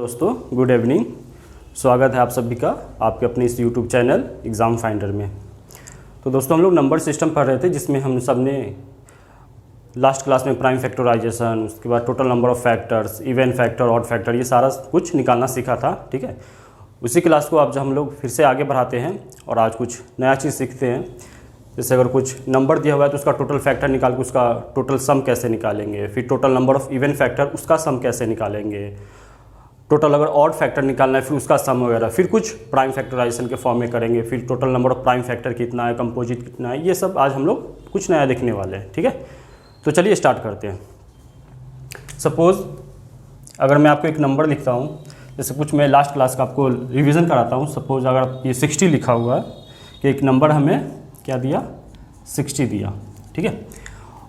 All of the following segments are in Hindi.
दोस्तों गुड इवनिंग। स्वागत है आप सभी का आपके अपने इस यूट्यूब चैनल एग्ज़ाम फाइंडर में। तो दोस्तों हम लोग नंबर सिस्टम पढ़ रहे थे जिसमें हम सब ने लास्ट क्लास में प्राइम फैक्टराइजेशन, उसके बाद total number of factors, even factor, odd factor, ये सारा कुछ निकालना सीखा था। ठीक है, उसी क्लास को आज हम लोग फिर से आगे बढ़ाते हैं और आज कुछ नया चीज़ सीखते हैं। जैसे अगर कुछ नंबर दिया हुआ है तो उसका टोटल फैक्टर निकाल के उसका टोटल सम कैसे निकालेंगे, फिर total number of even factor उसका सम कैसे निकालेंगे, टोटल अगर ऑड फैक्टर निकालना है फिर उसका सम वगैरह, फिर कुछ प्राइम फैक्टराइजेशन के फॉर्म में करेंगे, फिर total number of prime factor कितना है, कंपोजिट कितना है, ये सब आज हम लोग कुछ नया देखने वाले हैं। ठीक है, तो चलिए स्टार्ट करते हैं। सपोज़ अगर मैं आपको एक नंबर लिखता हूँ, जैसे कुछ मैं लास्ट क्लास का आपको रिवीजन कराता हूँ। सपोज़ अगर ये 60 लिखा हुआ है कि एक नंबर हमें क्या दिया, 60 दिया। ठीक है,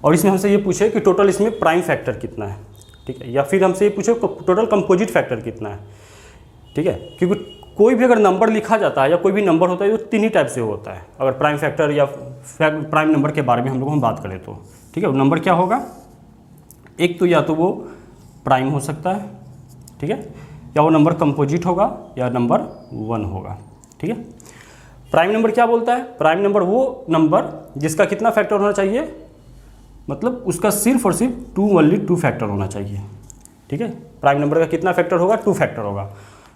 और इसमें हमसे ये पूछे कि टोटल इसमें प्राइम फैक्टर कितना है। ठीक है, या फिर हमसे ये पूछे टोटल कंपोजिट फैक्टर कितना है। ठीक है, क्योंकि कोई भी अगर नंबर लिखा जाता है या कोई भी नंबर होता है तो तीन ही टाइप से होता है। अगर प्राइम फैक्टर या प्राइम नंबर के बारे में हम बात करें तो ठीक है, वो नंबर क्या होगा, एक तो या तो वो प्राइम हो सकता है, ठीक है, या वो नंबर कंपोजिट होगा या नंबर 1 होगा। ठीक है, प्राइम नंबर क्या बोलता है, प्राइम नंबर वो नंबर जिसका कितना फैक्टर होना चाहिए, मतलब उसका सिर्फ और सिर्फ ओनली 2 फैक्टर होना चाहिए। ठीक है, प्राइम नंबर का कितना फैक्टर होगा, 2 फैक्टर होगा।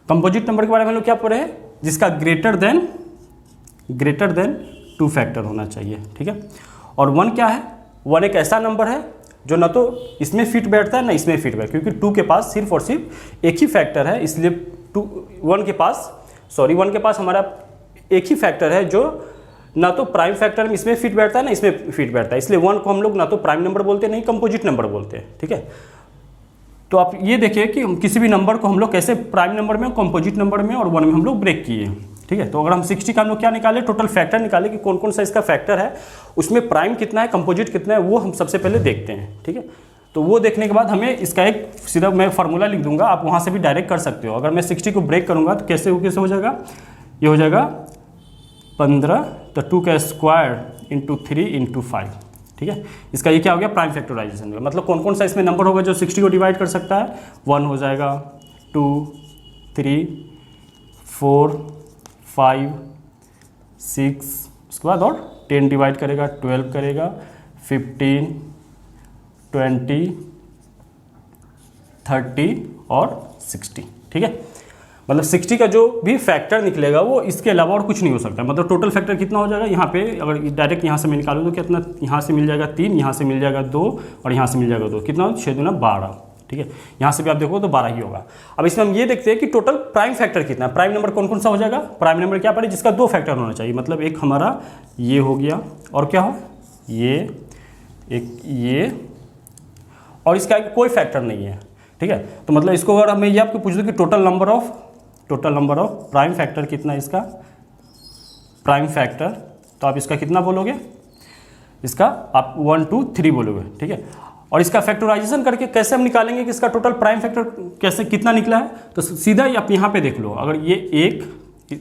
कंपोजिट नंबर के बारे में हम लोग क्या पढ़े हैं, जिसका ग्रेटर देन 2 फैक्टर होना चाहिए। ठीक है, और 1 क्या है, 1 एक ऐसा नंबर है जो ना तो इसमें फिट बैठता है ना इसमें फिट बैठता है, क्योंकि 2 के पास सिर्फ और सिर्फ एक ही फैक्टर है, इसलिए 1 के पास हमारा एक ही फैक्टर है जो ना तो प्राइम फैक्टर में इसमें फिट बैठता है ना इसमें फिट बैठता है, इसलिए 1 को हम लोग ना तो प्राइम नंबर बोलते हैं नहीं कंपोजिट नंबर बोलते हैं। ठीक है, तो आप ये देखिए कि किसी भी नंबर को हम लोग कैसे प्राइम नंबर में, कंपोजिट नंबर में और 1 में हम लोग ब्रेक किए। ठीक है, तो अगर हम 60 का हम लोग क्या निकाले, टोटल फैक्टर निकाले कि कौन कौन सा इसका फैक्टर है, उसमें प्राइम कितना है, कंपोजिट कितना है, वो हम सबसे पहले देखते हैं। ठीक है, तो वो देखने के बाद हमें इसका एक सीधा मैं फार्मूला लिख दूंगा, आप वहाँ से भी डायरेक्ट कर सकते हो। अगर मैं 60 को ब्रेक करूँगा तो कैसे हो जाएगा, ये हो जाएगा 15, तो 2 का स्क्वायर इंटू 3 इंटू 5। ठीक है, इसका ये क्या हो गया, प्राइम फैक्टराइजेशन में। मतलब कौन कौन सा इसमें नंबर होगा जो 60 को डिवाइड कर सकता है, 1 हो जाएगा, 2, 3, 4, 5, 6, उसके बाद और 10 डिवाइड करेगा, 12 करेगा, 15, 20, 30 और 60। ठीक है, मतलब 60 का जो भी फैक्टर निकलेगा वो इसके अलावा और कुछ नहीं हो सकता। मतलब टोटल फैक्टर कितना हो जाएगा, यहाँ पे अगर डायरेक्ट यहाँ से मैं निकालूँ तो कितना, यहाँ से मिल जाएगा 3, यहाँ से मिल जाएगा 2 और यहाँ से मिल जाएगा 2, कितना 6 दूना 12। ठीक है, यहाँ से भी आप देखो तो 12 ही होगा। अब इसमें हम ये देखते हैं कि टोटल प्राइम फैक्टर कितना है। प्राइम नंबर कौन कौन सा हो जाएगा, प्राइम नंबर क्या पड़े, जिसका 2 फैक्टर होना चाहिए। मतलब एक हमारा ये हो गया और क्या हो, ये एक ये, और इसका कोई फैक्टर नहीं है। ठीक है, तो मतलब इसको अगर मैं ये आपको पूछ दूँ कि total number of prime factor कितना है, इसका प्राइम फैक्टर, तो आप इसका कितना बोलोगे, इसका आप 1, 2, 3 बोलोगे। ठीक है, और इसका फैक्टराइजेशन करके कैसे हम निकालेंगे कि इसका टोटल प्राइम फैक्टर कैसे कितना निकला है, तो सीधा ही आप यहाँ पे देख लो। अगर ये 1,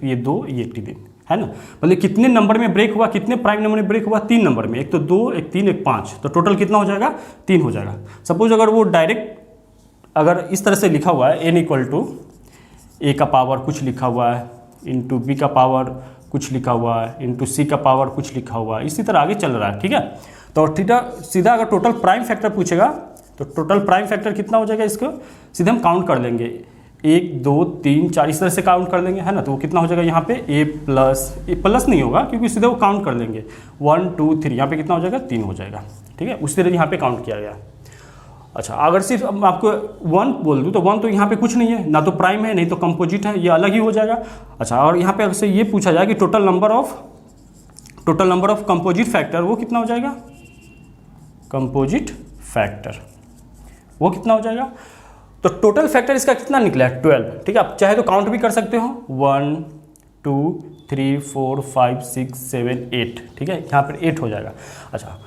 ये 2, ये 3 है ना, मतलब कितने नंबर में ब्रेक हुआ, कितने प्राइम नंबर में ब्रेक हुआ, 3 नंबर में, एक तो 2, एक 3, एक 5, तो टोटल कितना हो जाएगा, 3 हो जाएगा। सपोज अगर वो डायरेक्ट अगर इस तरह से लिखा हुआ है, n इक्वल टू a का पावर कुछ लिखा हुआ है, इंटू b का पावर कुछ लिखा हुआ है, इंटू c का पावर कुछ लिखा हुआ है, इसी तरह आगे चल रहा है। ठीक है, तो सीधा अगर टोटल प्राइम फैक्टर पूछेगा तो टोटल प्राइम फैक्टर कितना हो जाएगा, इसको सीधे हम काउंट कर लेंगे, 1, 2, 3, 4 इस तरह से काउंट कर लेंगे, है ना। तो वो कितना हो जाएगा, यहाँ पे a प्लस नहीं होगा क्योंकि सीधे वो काउंट कर लेंगे, 1, 2, 3, यहाँ पे कितना हो जाएगा, 3 हो जाएगा। ठीक है, उसी तरह यहाँ पे काउंट किया गया। अच्छा, अगर सिर्फ आपको 1 बोल दूँ तो 1 तो यहाँ पे कुछ नहीं है, ना तो प्राइम है नहीं तो कंपोजिट है, ये अलग ही हो जाएगा। अच्छा, और यहाँ पे अगर से ये पूछा जाए कि total number of composite factor वो कितना हो जाएगा, कंपोजिट फैक्टर वो कितना हो जाएगा, तो टोटल फैक्टर इसका कितना निकला है, 12। ठीक है, आप चाहे तो काउंट भी कर सकते हो, 1, 2, 3, 4, 5, 6, 7, 8। ठीक है, यहाँ पर 8 हो जाएगा। अच्छा,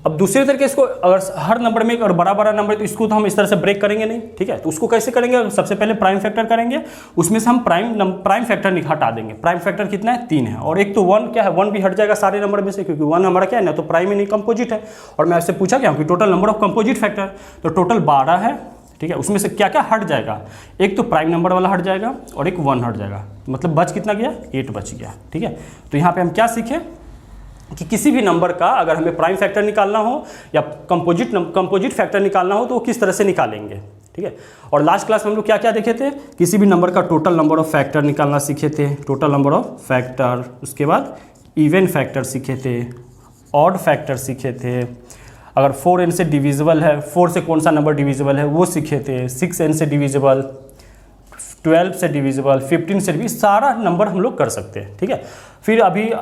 अब दूसरे तरीके इसको अगर हर नंबर में अगर बड़ा नंबर है तो इसको तो हम इस तरह से ब्रेक करेंगे नहीं। ठीक है, तो उसको कैसे करेंगे, सबसे पहले प्राइम फैक्टर करेंगे, उसमें से हम प्राइम फैक्टर हटा देंगे। प्राइम फैक्टर कितना है, 3 है, और एक तो 1 क्या है, 1 भी हट जाएगा सारे नंबर में से, क्योंकि 1 हमारा क्या है ना तो प्राइम ही नहीं कंपोजिट है। और मैं आपसे पूछा क्या कि total number of composite factor, तो टोटल 12 है, ठीक है। उसमें से क्या क्या हट जाएगा, एक तो प्राइम नंबर वाला हट जाएगा और एक 1 हट जाएगा, मतलब बच कितना गया, 8 बच गया, ठीक है। तो यहाँ पे हम क्या सीखे कि किसी भी नंबर का अगर हमें प्राइम फैक्टर निकालना हो या कंपोजिट फैक्टर निकालना हो तो वो किस तरह से निकालेंगे, ठीक है। और लास्ट क्लास में हम लोग क्या क्या देखे थे, किसी भी नंबर का टोटल नंबर ऑफ फैक्टर निकालना सीखे थे, टोटल नंबर ऑफ फैक्टर, उसके बाद इवन फैक्टर सीखे थे, ऑड फैक्टर सीखे थे, अगर 4n से डिविजिबल है, 4 से कौन सा नंबर डिविजिबल है वो सीखे थे, 6n से डिविजिबल, 12 से डिविजिबल, 15 से भी, सारा नंबर हम लोग कर सकते हैं, ठीक है। फिर अभी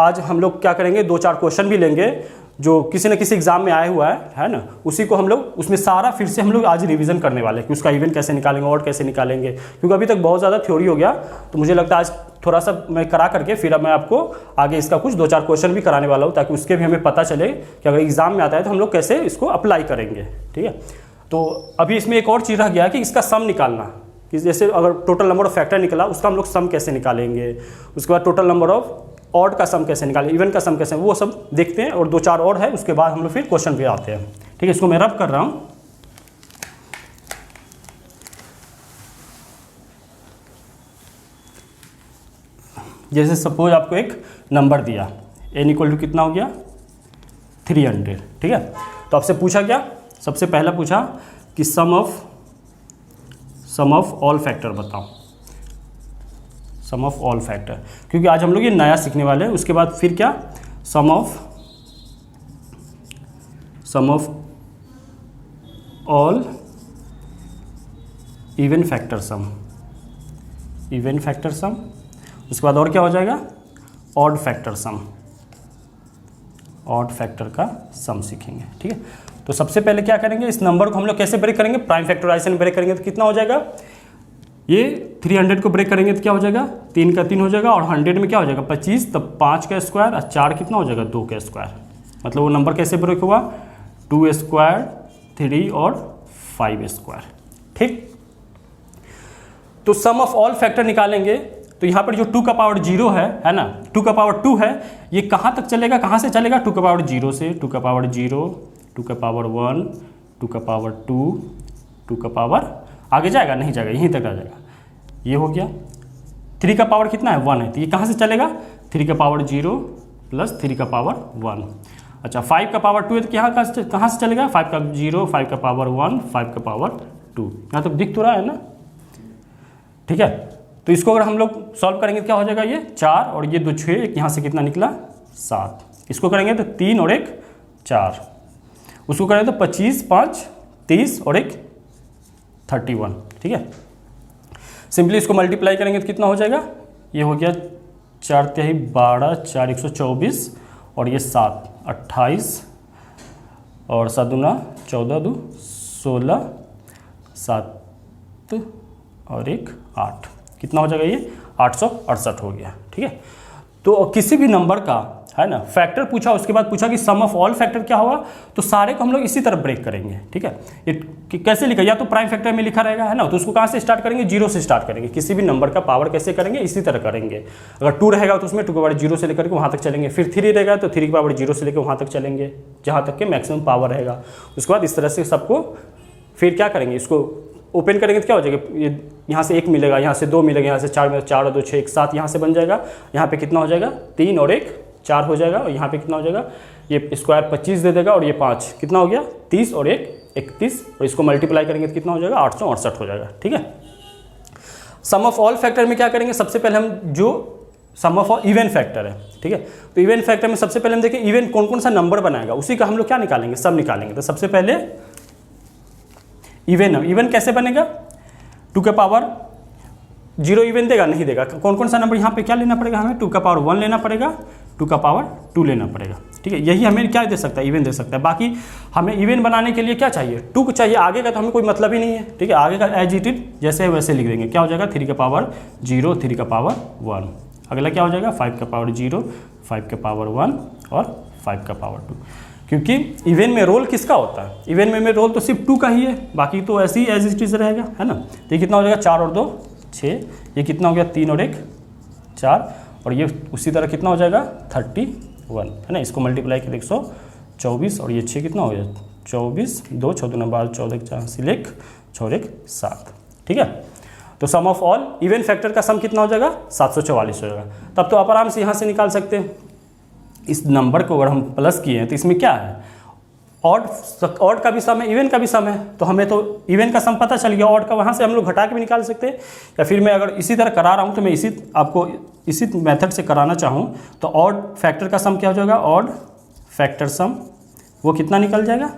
आज हम लोग क्या करेंगे, 2-4 क्वेश्चन भी लेंगे जो किसी न किसी एग्जाम में आया हुआ है ना, उसी को हम लोग उसमें सारा फिर से हम लोग आज रिवीजन करने वाले हैं कि उसका इवन कैसे निकालेंगे, ऑड कैसे निकालेंगे, क्योंकि अभी तक बहुत ज़्यादा थ्योरी हो गया। तो मुझे लगता है आज थोड़ा सा मैं करा करके फिर अब मैं आपको आगे इसका कुछ 2-4 क्वेश्चन भी कराने वाला हूँ, ताकि उसके भी हमें पता चले कि अगर एग्जाम में आता है तो हम लोग कैसे इसको अप्लाई करेंगे, ठीक है। तो अभी इसमें एक और चीज़ रह गया कि इसका सम निकालना, कि जैसे अगर टोटल नंबर ऑफ फैक्टर निकला उसका हम लोग सम कैसे निकालेंगे, उसके बाद टोटल नंबर ऑफ ऑड का सम कैसे निकालें, इवन का सम कैसे, वो सब देखते हैं। और 2-4 और है, उसके बाद हम लोग फिर क्वेश्चन पे आते हैं, ठीक है। इसको मैं रब कर रहा हूँ। जैसे सपोज आपको एक नंबर दिया n इक्वल टू कितना हो गया 300, ठीक है। तो आपसे पूछा क्या, सबसे पहला पूछा कि सम ऑफ ऑल फैक्टर बताओ, सम ऑफ ऑल फैक्टर, क्योंकि आज हम लोग ये नया सीखने वाले हैं। उसके बाद फिर क्या, sum of all even factor sum, even factor sum. उसके बाद और क्या हो जाएगा, odd factor sum, odd factor का सम सीखेंगे, ठीक है। तो सबसे पहले क्या करेंगे, इस नंबर को हम लोग कैसे ब्रेक करेंगे, प्राइम फैक्टराइजेशन ब्रेक करेंगे तो कितना हो जाएगा, ये 300 को ब्रेक करेंगे तो क्या हो जाएगा, 3 का 3 हो जाएगा, और 100 में क्या हो जाएगा 25, तब 5 का स्क्वायर और 4 कितना हो जाएगा 2 का स्क्वायर, मतलब वो नंबर कैसे ब्रेक हुआ, 2 स्क्वायर, 3 और 5 स्क्वायर, ठीक। तो सम ऑफ ऑल फैक्टर निकालेंगे तो यहाँ पर जो 2 का पावर 0 है ना, 2 का पावर 2 है, ये कहाँ तक चलेगा, कहाँ से चलेगा, 2 का पावर 0 से, 2 का पावर 0, 2 का पावर 1, 2 का पावर 2, 2 का पावर आगे जाएगा, नहीं जाएगा, यहीं तक आ जाएगा, ये हो गया। 3 का पावर कितना है 1 है, तो ये कहाँ से चलेगा, 3 का पावर 0 प्लस 3 का पावर 1। अच्छा 5 का पावर 2 है तो कहाँ से चलेगा, 5 का 0, 5 का पावर 1, 5 का पावर 2, यहाँ तक दिख तो रहा है ना, ठीक है। तो इसको अगर हम लोग सॉल्व करेंगे तो क्या हो जाएगा, ये 4 और ये 2 6, एक यहाँ से कितना निकला 7, इसको करेंगे तो 3 और 1 4, उसको करेंगे तो 25 5 30 और 1 31, ठीक है। सिंपली इसको मल्टीप्लाई करेंगे तो कितना हो जाएगा, ये हो गया 4 तिहाई 12, 4 124 और ये 7 28 और 7 दूना 14 2 16 7 और 1 8, कितना हो जाएगा, ये 868 हो गया, ठीक है। तो किसी भी नंबर का है ना फैक्टर पूछा, उसके बाद पूछा कि सम ऑफ ऑल फैक्टर क्या होगा, तो सारे को हम लोग इसी तरह ब्रेक करेंगे, ठीक है। ये कैसे लिखा, या तो प्राइम फैक्टर में लिखा रहेगा है ना, तो उसको कहाँ से स्टार्ट करेंगे, 0 से स्टार्ट करेंगे। किसी भी नंबर का पावर कैसे करेंगे, इसी तरह करेंगे। अगर 2 रहेगा तो उसमें 2 का पावर 0 से लेकर के वहाँ तक चलेंगे, फिर 3 रहेगा तो 3 का पावर 0 से लेकर वहाँ तक चलेंगे जहाँ तक के मैक्सिमम पावर रहेगा। उसके बाद इस तरह से सबको फिर क्या करेंगे, इसको ओपन करेंगे तो क्या हो जाएगा, ये यहाँ से 1 मिलेगा, यहाँ से 2 मिलेगा, यहाँ से 4 मिलेगा, 4 और 2 6 1 7, यहाँ से बन जाएगा, यहाँ पे कितना हो जाएगा 3 और 1 4 हो जाएगा, और यहाँ पे कितना हो जाएगा, ये स्क्वायर 25 दे देगा, और ये 5 कितना हो गया 30 और 1 31, और इसको मल्टीप्लाई करेंगे तो कितना हो जाएगा 868 हो जाएगा, ठीक है। सम ऑफ ऑल फैक्टर में क्या करेंगे, सबसे पहले हम जो सम ऑफ इवन फैक्टर है, ठीक है। तो इवन फैक्टर में सबसे पहले हम देखें इवन कौन कौन सा नंबर बनाएगा, उसी का हम लोग क्या निकालेंगे, सब निकालेंगे। तो सबसे पहले इवन कैसे बनेगा, 2 के पावर 0 इवन देगा, नहीं देगा, कौन कौन सा नंबर यहाँ पे क्या लेना पड़ेगा, हमें 2 का पावर 1 लेना पड़ेगा, 2 का पावर 2 लेना पड़ेगा, ठीक है। यही हमें क्या दे सकता है, इवन दे सकता है। बाकी हमें इवन बनाने के लिए क्या चाहिए, 2 चाहिए, आगे का तो हमें कोई मतलब ही नहीं है, ठीक है। आगे का एज इट इज जैसे है वैसे लिख देंगे, क्या हो जाएगा 3 का पावर 0 3 का पावर 1, अगला क्या हो जाएगा 5 का पावर 0 5 का पावर 1 और 5 का पावर 2, क्योंकि इवन में रोल किसका होता है, इवन में रोल तो सिर्फ 2 का ही है, बाकी तो ऐसे ही एज इट इज रहेगा, है ना। तो ये कितना हो जाएगा 4 और 2 6, ये कितना हो गया 3 और 1 4, और ये उसी तरह कितना हो जाएगा 31, है ना। इसको मल्टीप्लाई करके 124 और ये 6 कितना हो गया 24 2 14 12 14 4 1 और 1 7। ठीक है, तो sum of all even factor का सम कितना हो जाएगा 744 हो जाएगा। तब तो आप आराम से यहाँ से निकाल सकते हैं। इस नंबर को अगर हम प्लस किए हैं तो इसमें क्या है, ऑड का भी सम है, इवन का भी सम है, तो हमें तो इवन का सम पता चल गया, ऑड का वहाँ से हम लोग घटा के भी निकाल सकते हैं। या फिर मैं अगर इसी तरह करा रहा हूँ तो मैं आपको इसी मेथड से कराना चाहूँ तो ऑड फैक्टर का सम क्या हो जाएगा, ऑड फैक्टर सम वो कितना निकल जाएगा,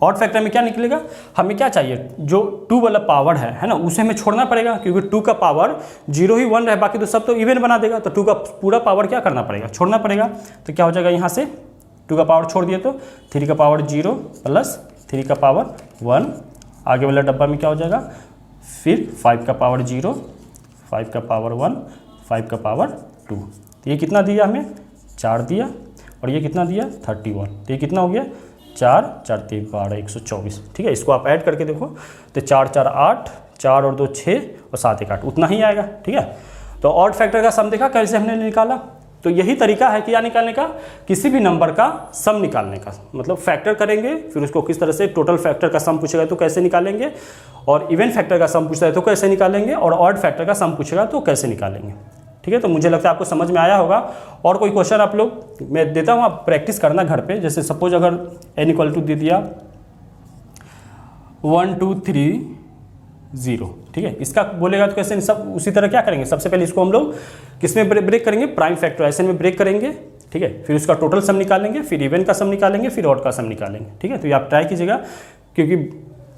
ऑड फैक्टर में क्या निकलेगा, हमें क्या चाहिए, जो 2 वाला पावर है ना, उसे हमें छोड़ना पड़ेगा, क्योंकि 2 का पावर 0 ही 1 है, बाकी तो सब तो इवन बना देगा, तो 2 का पूरा पावर क्या करना पड़ेगा, छोड़ना पड़ेगा। तो क्या हो जाएगा, यहाँ से 2 का पावर छोड़ दिए तो 3 का पावर 0 प्लस 3 का पावर 1, आगे वाला डब्बा में क्या हो जाएगा, फिर 5 का पावर 0, 5 का पावर 1, 5 का पावर 2। तो ये कितना दिया हमें, 4 दिया, और ये कितना दिया 31। तो ये कितना हो गया, 4 4 3 12 124। ठीक है, इसको आप ऐड करके देखो तो 4 4 8, 4 और 2 6 और 7 1 8 उतना ही आएगा। ठीक है, तो ऑड फैक्टर का सम देखा कैसे हमने निकाला। तो यही तरीका है क्या निकालने का, किसी भी नंबर का सम निकालने का, मतलब फैक्टर करेंगे, फिर उसको किस तरह से, टोटल फैक्टर का सम पूछेगा तो कैसे निकालेंगे, और इवन फैक्टर का सम पूछता है तो कैसे निकालेंगे, और ऑड फैक्टर का सम पूछेगा तो कैसे निकालेंगे। ठीक है, तो मुझे लगता है आपको समझ में आया होगा। और कोई क्वेश्चन आप लोग मैं देता हूँ, आप प्रैक्टिस करना घर पे। जैसे सपोज अगर n = दे दिया 1 2 3 0, ठीक है, इसका बोलेगा तो कैसे, सब उसी तरह क्या करेंगे, सबसे पहले इसको हम लोग किसमें ब्रेक करेंगे, प्राइम फैक्टराइजेशन में ब्रेक करेंगे। ठीक है, फिर उसका टोटल सम निकालेंगे, फिर इवन का सम निकालेंगे, फिर ऑड का सम निकालेंगे। ठीक है, तो ये आप ट्राई कीजिएगा, क्योंकि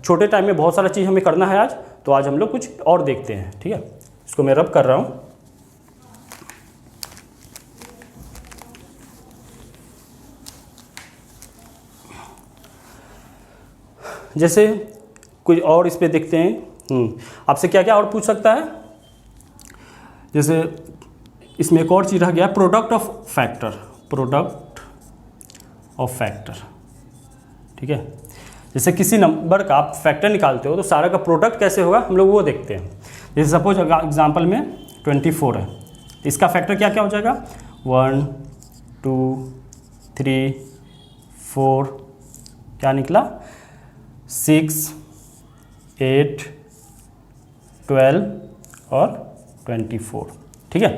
छोटे टाइम में बहुत सारा चीज़ हमें करना है आज, तो आज हम लोग कुछ और देखते हैं। ठीक है, इसको मैं रब कर रहा हूँ। जैसे कुछ और इस पे देखते हैं, आपसे क्या क्या और पूछ सकता है। जैसे इसमें एक और चीज़ रह गया, product of factor, product of factor. ठीक है, जैसे किसी नंबर का आप फैक्टर निकालते हो तो सारा का प्रोडक्ट कैसे होगा, हम लोग वो देखते हैं। जैसे सपोज एग्जांपल में 24 है, इसका फैक्टर क्या क्या हो जाएगा, 1 2 3 4, क्या निकला 6 8 12 और 24। ठीक है,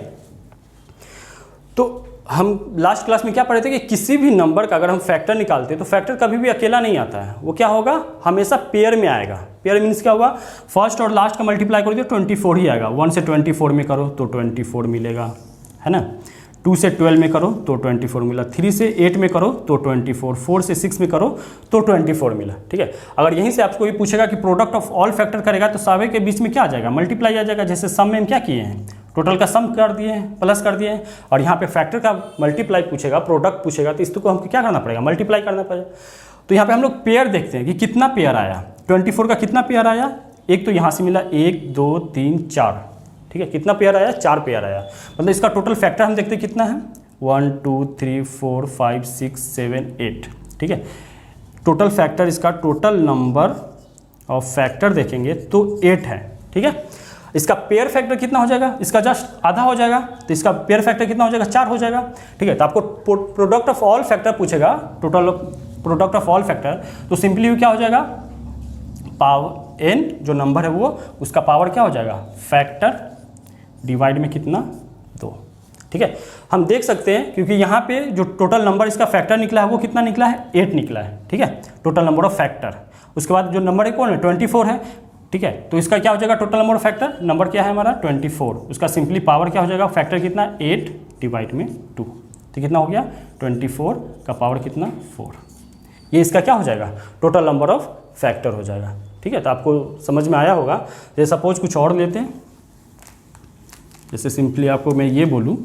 तो हम लास्ट क्लास में क्या पढ़े थे कि किसी भी नंबर का अगर हम फैक्टर निकालते हैं तो फैक्टर कभी भी अकेला नहीं आता है, वो क्या होगा, हमेशा पेयर में आएगा। पेयर मीन्स क्या होगा, फर्स्ट और लास्ट का मल्टीप्लाई करो तो 24 ही आएगा। 1 से 24 में करो तो 24 मिलेगा, है ना। 2 से 12 में करो तो 24 मिला, 3 से 8 में करो तो 24, 4 से 6 में करो तो 24 मिला। ठीक है, अगर यहीं से आपको ये पूछेगा कि प्रोडक्ट ऑफ ऑल फैक्टर करेगा तो सारे के बीच में क्या आ जाएगा, मल्टीप्लाई आ जाएगा। जैसे सम में हम क्या किए हैं, टोटल का सम कर दिए हैं, प्लस कर दिए हैं, और यहाँ पे फैक्टर का मल्टीप्लाई पूछेगा, प्रोडक्ट पूछेगा, तो इसको हमको क्या करना पड़ेगा, मल्टीप्लाई करना पड़ेगा। तो यहाँ पे हम लोग पेयर देखते हैं कि कितना पेयर आया, 24 का कितना पेयर आया, एक तो यहाँ से मिला 1 2 3 4। ठीक है, कितना पेयर आया, 4 पेयर आया, मतलब इसका टोटल फैक्टर हम देखते हैं कितना है, 1 2 3 4 5 6 7 8। ठीक है, टोटल फैक्टर, इसका टोटल नंबर ऑफ फैक्टर देखेंगे तो 8 है। ठीक है, इसका पेयर फैक्टर कितना हो जाएगा, इसका जस्ट आधा हो जाएगा, तो इसका पेयर फैक्टर कितना हो जाएगा, 4 हो जाएगा। ठीक है, तो आपको प्रोडक्ट ऑफ ऑल फैक्टर पूछेगा, total product of all factor, तो सिंपली क्या हो जाएगा, पावर n जो नंबर है वो, उसका पावर क्या हो जाएगा, फैक्टर डिवाइड में कितना, 2। ठीक है, हम देख सकते हैं क्योंकि यहाँ पे जो टोटल नंबर इसका फैक्टर निकला है वो कितना निकला है, 8 निकला है। ठीक है, टोटल नंबर ऑफ फैक्टर, उसके बाद जो नंबर है कौन है, 24 है। ठीक है, तो इसका क्या हो जाएगा, total number of factor, number क्या है हमारा 24, उसका सिंपली पावर क्या हो जाएगा, फैक्टर कितना, 8 डिवाइड में 2, तो कितना हो गया, 24 का पावर कितना, 4। ये इसका क्या हो जाएगा, टोटल नंबर ऑफ फैक्टर हो जाएगा। ठीक है, तो आपको समझ में आया होगा। जैसे सपोज कुछ और लेते हैं, जैसे सिंपली आपको मैं ये बोलूँ,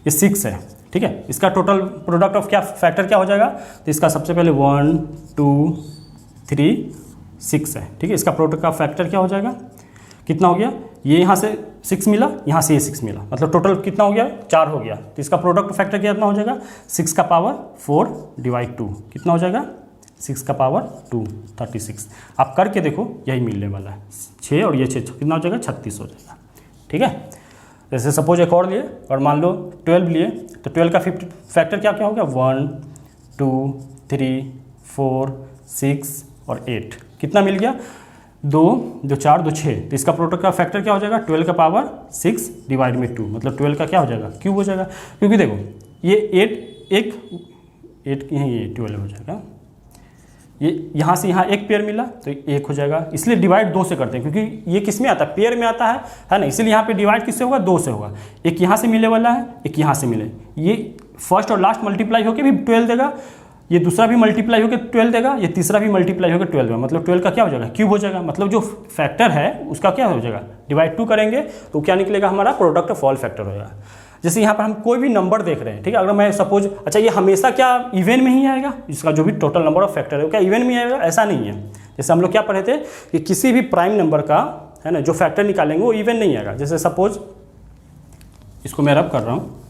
ये 6 है। ठीक है, इसका टोटल प्रोडक्ट ऑफ क्या फैक्टर क्या हो जाएगा, तो इसका सबसे पहले 1 2 3 6 है। ठीक है, इसका प्रोडक्ट का फैक्टर क्या हो जाएगा, कितना हो गया, ये यहाँ से 6 मिला, यहाँ से ये 6 मिला, मतलब टोटल कितना हो गया, 4 हो गया। तो इसका प्रोडक्ट फैक्टर कितना हो जाएगा, 6 का पावर 4 डिवाइड 2, कितना हो जाएगा, 6 का पावर 2 36। आप करके देखो, यही मिलने वाला है, 6 और ये 6 कितना हो जाएगा, 36 हो जाएगा। ठीक है, जैसे सपोज एक और लिए, और मान लो 12 लिए, तो 12 का फैक्टर क्या क्या हो गया, 1 2 3, 4, 6 और 8 कितना मिल गया 2, 2 4, 2 6। तो इसका प्रोडक्ट का फैक्टर क्या हो जाएगा 12 का पावर 6 डिवाइड में 2 मतलब 12 का क्या हो जाएगा क्यूब हो जाएगा। क्योंकि देखो ये 8 ये 12 हो जाएगा, ये यहाँ से यहाँ एक पेयर मिला तो 1 हो जाएगा, इसलिए डिवाइड 2 से करते हैं क्योंकि ये किस में आता है पेयर में आता है ना, इसलिए यहाँ पे डिवाइड किससे होगा 2 से होगा। एक यहाँ से मिले वाला है, एक यहाँ से मिले, ये फर्स्ट और लास्ट मल्टीप्लाई होकर भी 12 देगा, ये दूसरा भी मल्टीप्लाई होकर 12 देगा, ये तीसरा भी मल्टीप्लाई होकर 12 देगा, मतलब 12 का क्या हो जाएगा क्यूब हो जाएगा। मतलब जो फैक्टर है उसका क्या हो जाएगा डिवाइड 2 करेंगे तो क्या निकलेगा हमारा प्रोडक्ट ऑफ ऑल फैक्टर होगा। जैसे यहाँ पर हम कोई भी नंबर देख रहे हैं, ठीक है, अगर मैं सपोज अच्छा ये हमेशा क्या इवन में ही आएगा, इसका जो भी टोटल नंबर ऑफ फैक्टर है वो क्या इवन में आएगा, ऐसा नहीं है। जैसे हम लोग क्या पढ़े थे कि किसी भी प्राइम नंबर का है ना जो फैक्टर निकालेंगे वो इवन नहीं आएगा। जैसे सपोज इसको मैं रब कर रहा हूँ,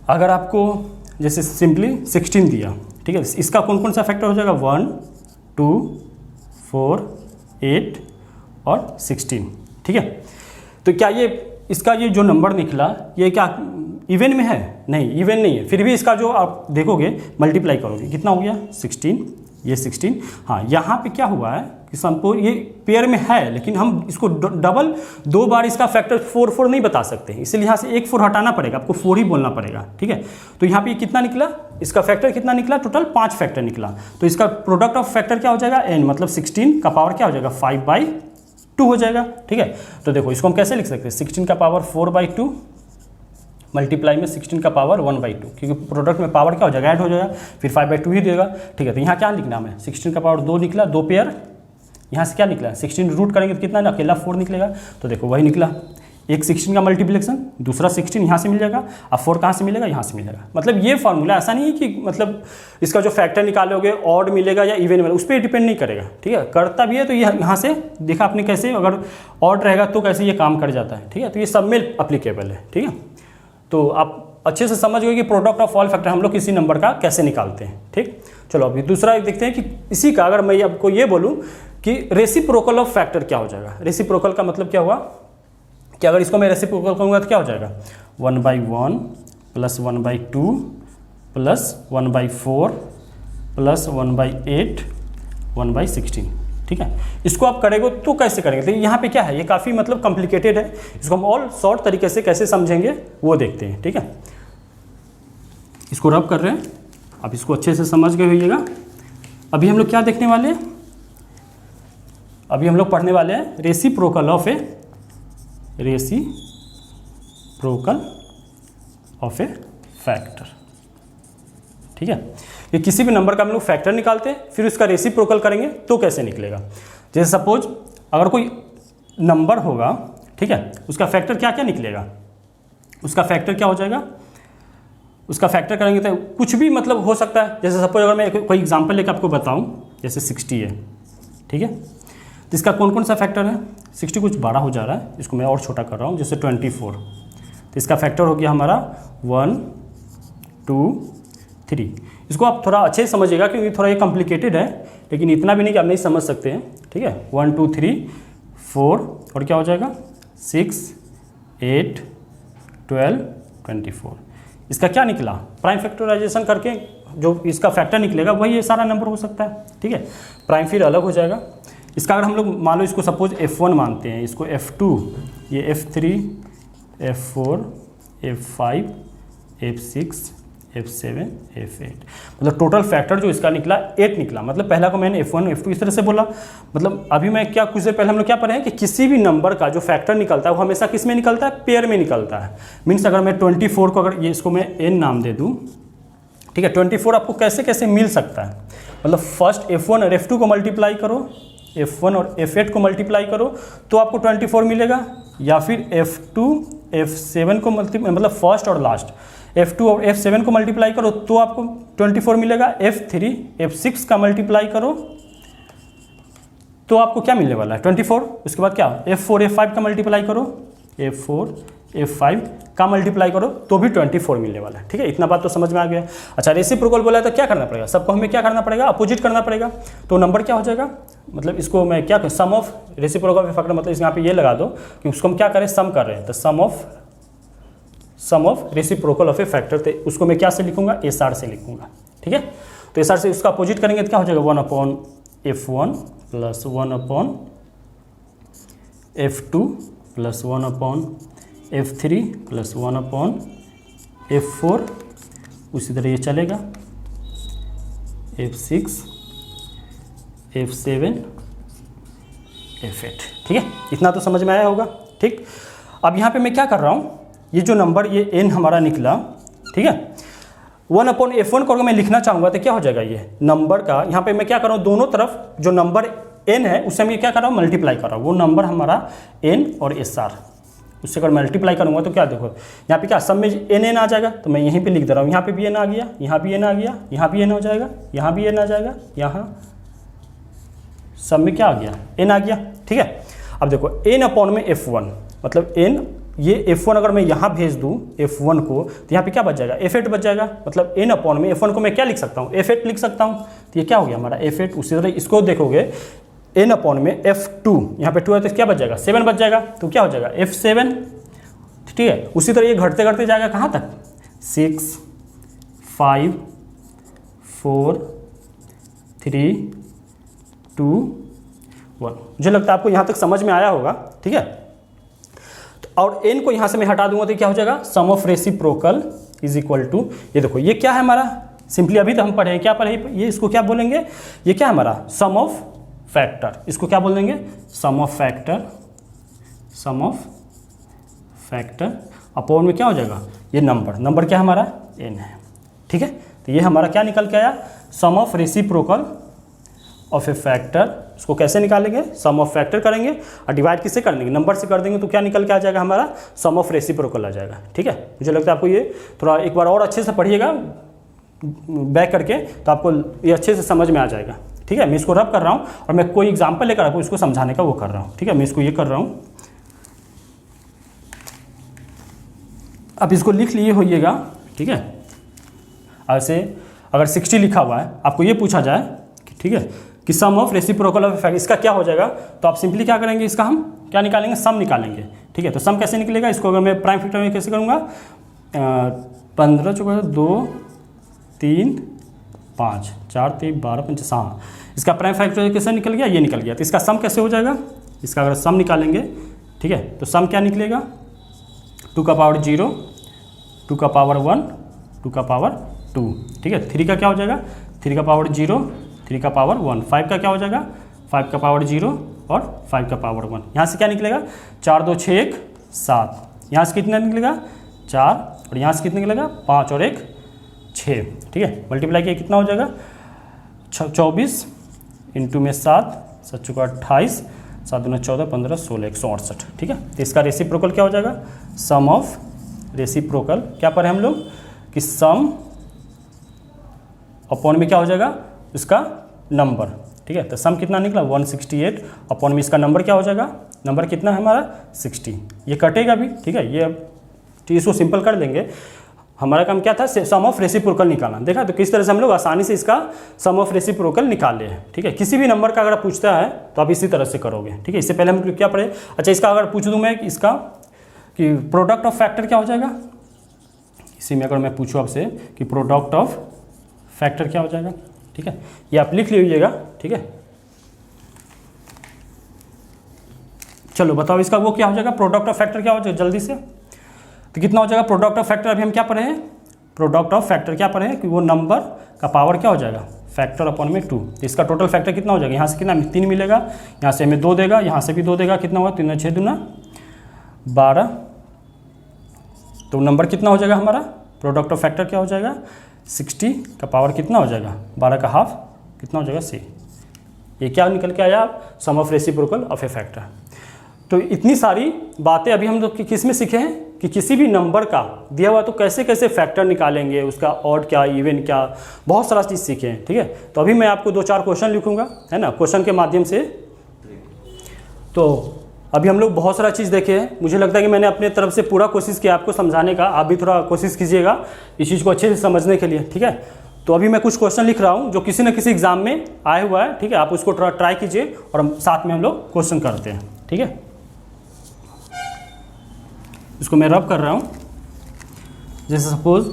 अगर आपको जैसे सिंपली 16 दिया, ठीक है, इसका कौन कौन सा फैक्टर हो जाएगा 1, 2, 4, 8 और 16, ठीक है। तो क्या ये इसका ये जो नंबर निकला ये क्या इवन में है, नहीं इवन नहीं है, फिर भी इसका जो आप देखोगे मल्टीप्लाई करोगे कितना हो गया 16, ये 16। हाँ यहाँ पे क्या हुआ है कि हमको ये पेयर में है लेकिन हम इसको डबल 2 बार इसका फैक्टर 4 नहीं बता सकते, इसलिए यहाँ से एक 4 हटाना पड़ेगा, आपको 4 ही बोलना पड़ेगा, ठीक है। तो यहाँ पे कितना निकला, इसका फैक्टर कितना निकला, टोटल 5 फैक्टर निकला। तो इसका प्रोडक्ट ऑफ फैक्टर क्या हो जाएगा n, मतलब 16 का पावर क्या हो जाएगा 5/2 हो जाएगा, ठीक है। तो देखो इसको हम कैसे लिख सकते हैं 16 का पावर 4/2 मल्टीप्लाई में 16 का पावर 1/2, क्योंकि प्रोडक्ट में पावर क्या हो जाएगा ऐड हो जाएगा, फिर 5/2 ही देगा, ठीक है। तो यहाँ क्या लिखना है 16 का पावर 2 निकला, 2 पेयर, यहाँ से क्या निकला 16 रूट करेंगे तो कितना ना अकेला 4 निकलेगा, तो देखो वही निकला, एक 16 का मल्टीप्लिकेशन, दूसरा 16 यहाँ से मिल जाएगा, अब 4 कहाँ से मिलेगा यहाँ से मिलेगा। मतलब ये फार्मूला ऐसा नहीं है कि मतलब इसका जो फैक्टर निकालोगे ऑड मिलेगा या इवन मिलेगा, उस पर डिपेंड नहीं करेगा, ठीक है। करता भी है तो ये यहाँ से देखा आपने कैसे, अगर ऑड रहेगा तो कैसे ये काम कर जाता है, ठीक है। तो ये सब में अप्लीकेबल है, ठीक है। तो आप अच्छे से समझ गए कि प्रोडक्ट ऑफ ऑल फैक्टर हम लोग किसी नंबर का कैसे निकालते हैं, ठीक। चलो अभी दूसरा देखते हैं कि इसी का अगर मैं आपको ये बोलूँ कि रेसिप्रोकल ऑफ फैक्टर क्या हो जाएगा। रेसिप्रोकल का मतलब क्या हुआ कि अगर इसको मैं रेसिप्रोकल करूँगा तो क्या हो जाएगा 1/1 प्लस 1/2 प्लस 1/4 प्लस 1/8 1/16, ठीक है। इसको आप करेंगे तो कैसे करेंगे, तो यहाँ पे क्या है ये काफ़ी मतलब कॉम्प्लिकेटेड है, इसको हम और शॉर्ट तरीके से कैसे समझेंगे वो देखते हैं, ठीक है। इसको रब कर रहे हैं, आप इसको अच्छे से समझ गए होइएगा। अभी हम लोग क्या देखने वाले हैं, अभी हम लोग पढ़ने वाले हैं रेसिप्रोकल ऑफ ए फैक्टर, ठीक है। ये किसी भी नंबर का हम लोग फैक्टर निकालते हैं फिर उसका रेसिप्रोकल करेंगे तो कैसे निकलेगा। जैसे सपोज अगर कोई नंबर होगा, ठीक है, उसका फैक्टर क्या क्या निकलेगा, उसका फैक्टर क्या हो जाएगा, उसका फैक्टर करेंगे तो कुछ भी मतलब हो सकता है। जैसे सपोज अगर मैं कोई एग्जांपल लेकर आपको बताऊं, जैसे 60 है, ठीक है, तो इसका कौन कौन सा फैक्टर है, 60 कुछ बड़ा हो जा रहा है, इसको मैं और छोटा कर रहा हूँ, जैसे 24, तो इसका फैक्टर हो गया हमारा 1, 2, 3। इसको आप थोड़ा अच्छे से समझिएगा क्योंकि थोड़ा ये कॉम्प्लिकेटेड है, लेकिन इतना भी नहीं कि आप नहीं समझ सकते हैं, ठीक है। 1, 2, 3, 4 और क्या हो जाएगा 6, 8, 12, 24। इसका क्या निकला प्राइम फैक्टराइजेशन करके जो इसका फैक्टर निकलेगा वही ये सारा नंबर हो सकता है, ठीक है। प्राइम फिर अलग हो जाएगा। इसका अगर हम लोग मान लो इसको सपोज F1 मानते हैं, इसको F2, ये F3, F4, F5, F6, F7, F8, मतलब टोटल फैक्टर जो इसका निकला 8 निकला। मतलब पहला को मैंने F1, F2 इस तरह से बोला। मतलब अभी मैं क्या कुछ देर पहले हम लोग क्या पढ़े हैं कि किसी भी नंबर का जो फैक्टर निकलता है वो हमेशा किस में निकलता है, पेयर में निकलता है। मीन्स अगर मैं 24 को अगर ये इसको मैं n नाम दे दूँ, ठीक है, 24 आपको कैसे कैसे मिल सकता है, मतलब फर्स्ट F1 और F2 को मल्टीप्लाई करो, F1 और F8 को मल्टीप्लाई करो तो आपको 24 मिलेगा, या फिर F2 F7 को मतलब फर्स्ट और लास्ट F2 और F7 को मल्टीप्लाई करो तो आपको 24 मिलेगा, F3 F6 का मल्टीप्लाई करो तो आपको क्या मिलने वाला है 24। उसके बाद क्या F4 F5 का मल्टीप्लाई करो, F4 F5 का मल्टीप्लाई करो तो भी 24 मिलने वाला है, ठीक है। इतना बात तो समझ में आ गया। अच्छा रेसिप्रोकल बोला है तो क्या करना पड़ेगा, सबको हमें क्या करना पड़ेगा, अपोजिट करना पड़ेगा। तो नंबर क्या हो जाएगा, मतलब इसको मैं क्या करूँ, सम ऑफ रेसिप्रोकल फैक्टर, मतलब यहाँ पे ये लगा दो कि उसको हम क्या करें, सम कर रहे हैं, तो sum of reciprocal of a factor, तो उसको मैं क्या से लिखूंगा, एस आर से लिखूंगा, ठीक है। तो एस आर से उसका अपोजिट करेंगे तो क्या हो जाएगा, 1/f1 plus 1/f2 plus 1/f3 plus 1/f4, उसी तरह ये चलेगा f6 f7 f8, ठीक है। इतना तो समझ में आया होगा, ठीक। अब यहाँ पे मैं क्या कर रहा हूँ, ये जो नंबर ये n हमारा निकला, ठीक है, 1/f1 को अगर मैं लिखना चाहूँगा तो क्या हो जाएगा, ये नंबर का यहाँ पे मैं क्या कर रहा हूँ, दोनों तरफ जो नंबर n है उससे मैं क्या कर रहा हूँ, मल्टीप्लाई कर रहा हूँ। वो नंबर हमारा n और एस आर, उससे अगर मल्टीप्लाई करूँगा तो क्या देखो यहाँ पे क्या सब में n आ जाएगा, तो मैं यहीं पे लिख दे रहा हूँ, यहाँ पे भी n आ गया, यहाँ भी n आ गया, यहाँ भी n हो जाएगा, यहाँ भी n आ जाएगा, यहाँ सब में क्या आ गया, n आ गया, ठीक है। अब देखो n/f1 मतलब n, ये f1 अगर मैं यहाँ भेज दूँ f1 को तो यहाँ पे क्या बच जाएगा, f8 बच जाएगा। मतलब n/f1 को मैं क्या लिख सकता हूँ, f8 लिख सकता हूँ। तो ये क्या हो गया हमारा f8। उसी तरह इसको देखोगे n/f2, यहाँ पे 2 है तो क्या बच जाएगा, 7 बच जाएगा, तो क्या हो जाएगा f7, ठीक है। उसी तरह ये घटते घटते जाएगा कहाँ तक, 6 5 4 3 2 1। मुझे लगता है आपको यहाँ तक समझ में आया होगा, ठीक है। और n को यहाँ से मैं हटा दूंगा तो क्या हो जाएगा, sum of reciprocal is equal to, ये देखो ये क्या है हमारा, सिंपली अभी तो हम पढ़े क्या पढ़े, ये इसको क्या बोलेंगे, ये क्या है हमारा सम ऑफ फैक्टर, इसको क्या बोल देंगे, sum of factor, sum of factor upon में क्या हो जाएगा, ये नंबर क्या हमारा n है, ठीक है। तो ये हमारा क्या निकल के आया, sum of reciprocal of a factor. इसको कैसे निकालेंगे, सम ऑफ फैक्टर करेंगे और डिवाइड किससे कर देंगे, नंबर से कर देंगे, तो क्या निकल के आ जाएगा हमारा, सम ऑफ रेसिप्रोकल आ जाएगा, ठीक है। मुझे लगता है आपको ये थोड़ा एक बार और अच्छे से पढ़िएगा बैक करके, तो आपको ये अच्छे से समझ में आ जाएगा, ठीक है। मैं इसको रब कर रहा हूँ और मैं कोई एग्जाम्पल लेकर आपको इसको समझाने का वो कर रहा हूँ, ठीक है। मैं इसको ये कर रहा हूँ, आप इसको लिख लिए होइएगा, ठीक है। ऐसे अगर 60 लिखा हुआ है, आपको ये पूछा जाए कि ठीक है कि सम ऑफ रेसिप्रोकल ऑफ फैक्टर, इसका क्या हो जाएगा, तो आप सिंपली क्या करेंगे, इसका हम क्या निकालेंगे, सम निकालेंगे, ठीक है। तो सम कैसे निकलेगा, इसको अगर मैं प्राइम फैक्टर में कैसे करूँगा, 15 चौका 2 3 5 4 3 12 5 6, इसका प्राइम फैक्टर कैसे निकल गया, ये निकल गया। तो इसका सम कैसे हो जाएगा, इसका अगर सम निकालेंगे, ठीक है, तो सम क्या निकलेगा, 2 का पावर 0 2 का पावर 1 2 का पावर 2, ठीक है। 3 का क्या हो जाएगा, 3 का पावर 0 3 का पावर 1, 5 का क्या हो जाएगा, 5 का पावर 0 और 5 का पावर 1। यहाँ से क्या निकलेगा, 4 2 6 1 7, यहाँ से कितना निकलेगा 4, और यहाँ से कितना निकलेगा 5 और 1 6, ठीक है। मल्टीप्लाई किया कितना हो जाएगा, 24 इंटू में 7 7 चौका 28 7 दूना 14 15 16 168, ठीक है। तो इसका रेसिप्रोकल क्या हो जाएगा, सम ऑफ रेसिप्रोकल क्या पर है हम लोग कि सम अपॉन में क्या हो जाएगा, इसका नंबर, ठीक है। तो सम कितना निकला 168, अपॉन में इसका नंबर क्या हो जाएगा, नंबर कितना है हमारा 60, ये कटेगा भी, ठीक है। ये अब इसको सिंपल कर देंगे, हमारा काम क्या था, सम ऑफ रेसिप्रोकल निकालना। देखा तो किस तरह से हम लोग आसानी से इसका सम ऑफ रेसिप्रोकल निकाल ले हैं, ठीक है। किसी भी नंबर का अगर पूछता है तो आप इसी तरह से करोगे, ठीक है। इससे पहले हम क्या पढ़े, अच्छा इसका अगर पूछ दूँ मैं इसका कि प्रोडक्ट ऑफ फैक्टर क्या हो जाएगा, इसी में अगर मैं पूछूँ आपसे कि प्रोडक्ट ऑफ फैक्टर क्या हो जाएगा, ठीक है, ये आप लिख लीजिएगा, ठीक है। चलो बताओ इसका वो क्या हो जाएगा, प्रोडक्ट ऑफ फैक्टर क्या हो जाएगा जल्दी से, तो कितना हो जाएगा प्रोडक्ट ऑफ फैक्टर, अभी हम क्या पढ़े हैं, प्रोडक्ट ऑफ फैक्टर क्या पढ़े हैं कि वो नंबर का पावर क्या हो जाएगा, फैक्टर अपॉन में 2। तो इसका टोटल फैक्टर कितना हो जाएगा, यहाँ से कितना 3 मिलेगा, यहाँ से हमें 2 देगा, यहाँ से भी 2 देगा, कितना होगा 3 6 दूना 12, तो नंबर कितना हो जाएगा हमारा, प्रोडक्ट ऑफ फैक्टर क्या हो जाएगा 60 का पावर कितना हो जाएगा 12 का हाफ कितना हो जाएगा C। ये क्या निकल के आया, sum of reciprocal of a factor. तो इतनी सारी बातें अभी हम लोग किस में सीखे हैं कि किसी भी नंबर का दिया हुआ तो कैसे कैसे फैक्टर निकालेंगे, उसका ऑड क्या इवन क्या, बहुत सारा चीज़ सीखे हैं, ठीक है। तो अभी मैं आपको 2-4 क्वेश्चन लिखूंगा, है ना, क्वेश्चन के माध्यम से। तो अभी हम लोग बहुत सारा चीज़ देखे हैं, मुझे लगता है कि मैंने अपने तरफ से पूरा कोशिश किया आपको समझाने का, आप भी थोड़ा कोशिश कीजिएगा इस चीज़ को अच्छे से समझने के लिए, ठीक है। तो अभी मैं कुछ क्वेश्चन लिख रहा हूँ जो किसी न किसी एग्जाम में आया हुआ है, ठीक है। आप उसको ट्राई कीजिए और हम साथ में हम लोग क्वेश्चन करते हैं, ठीक है। इसको मैं रब कर रहा हूँ, जैसे सपोज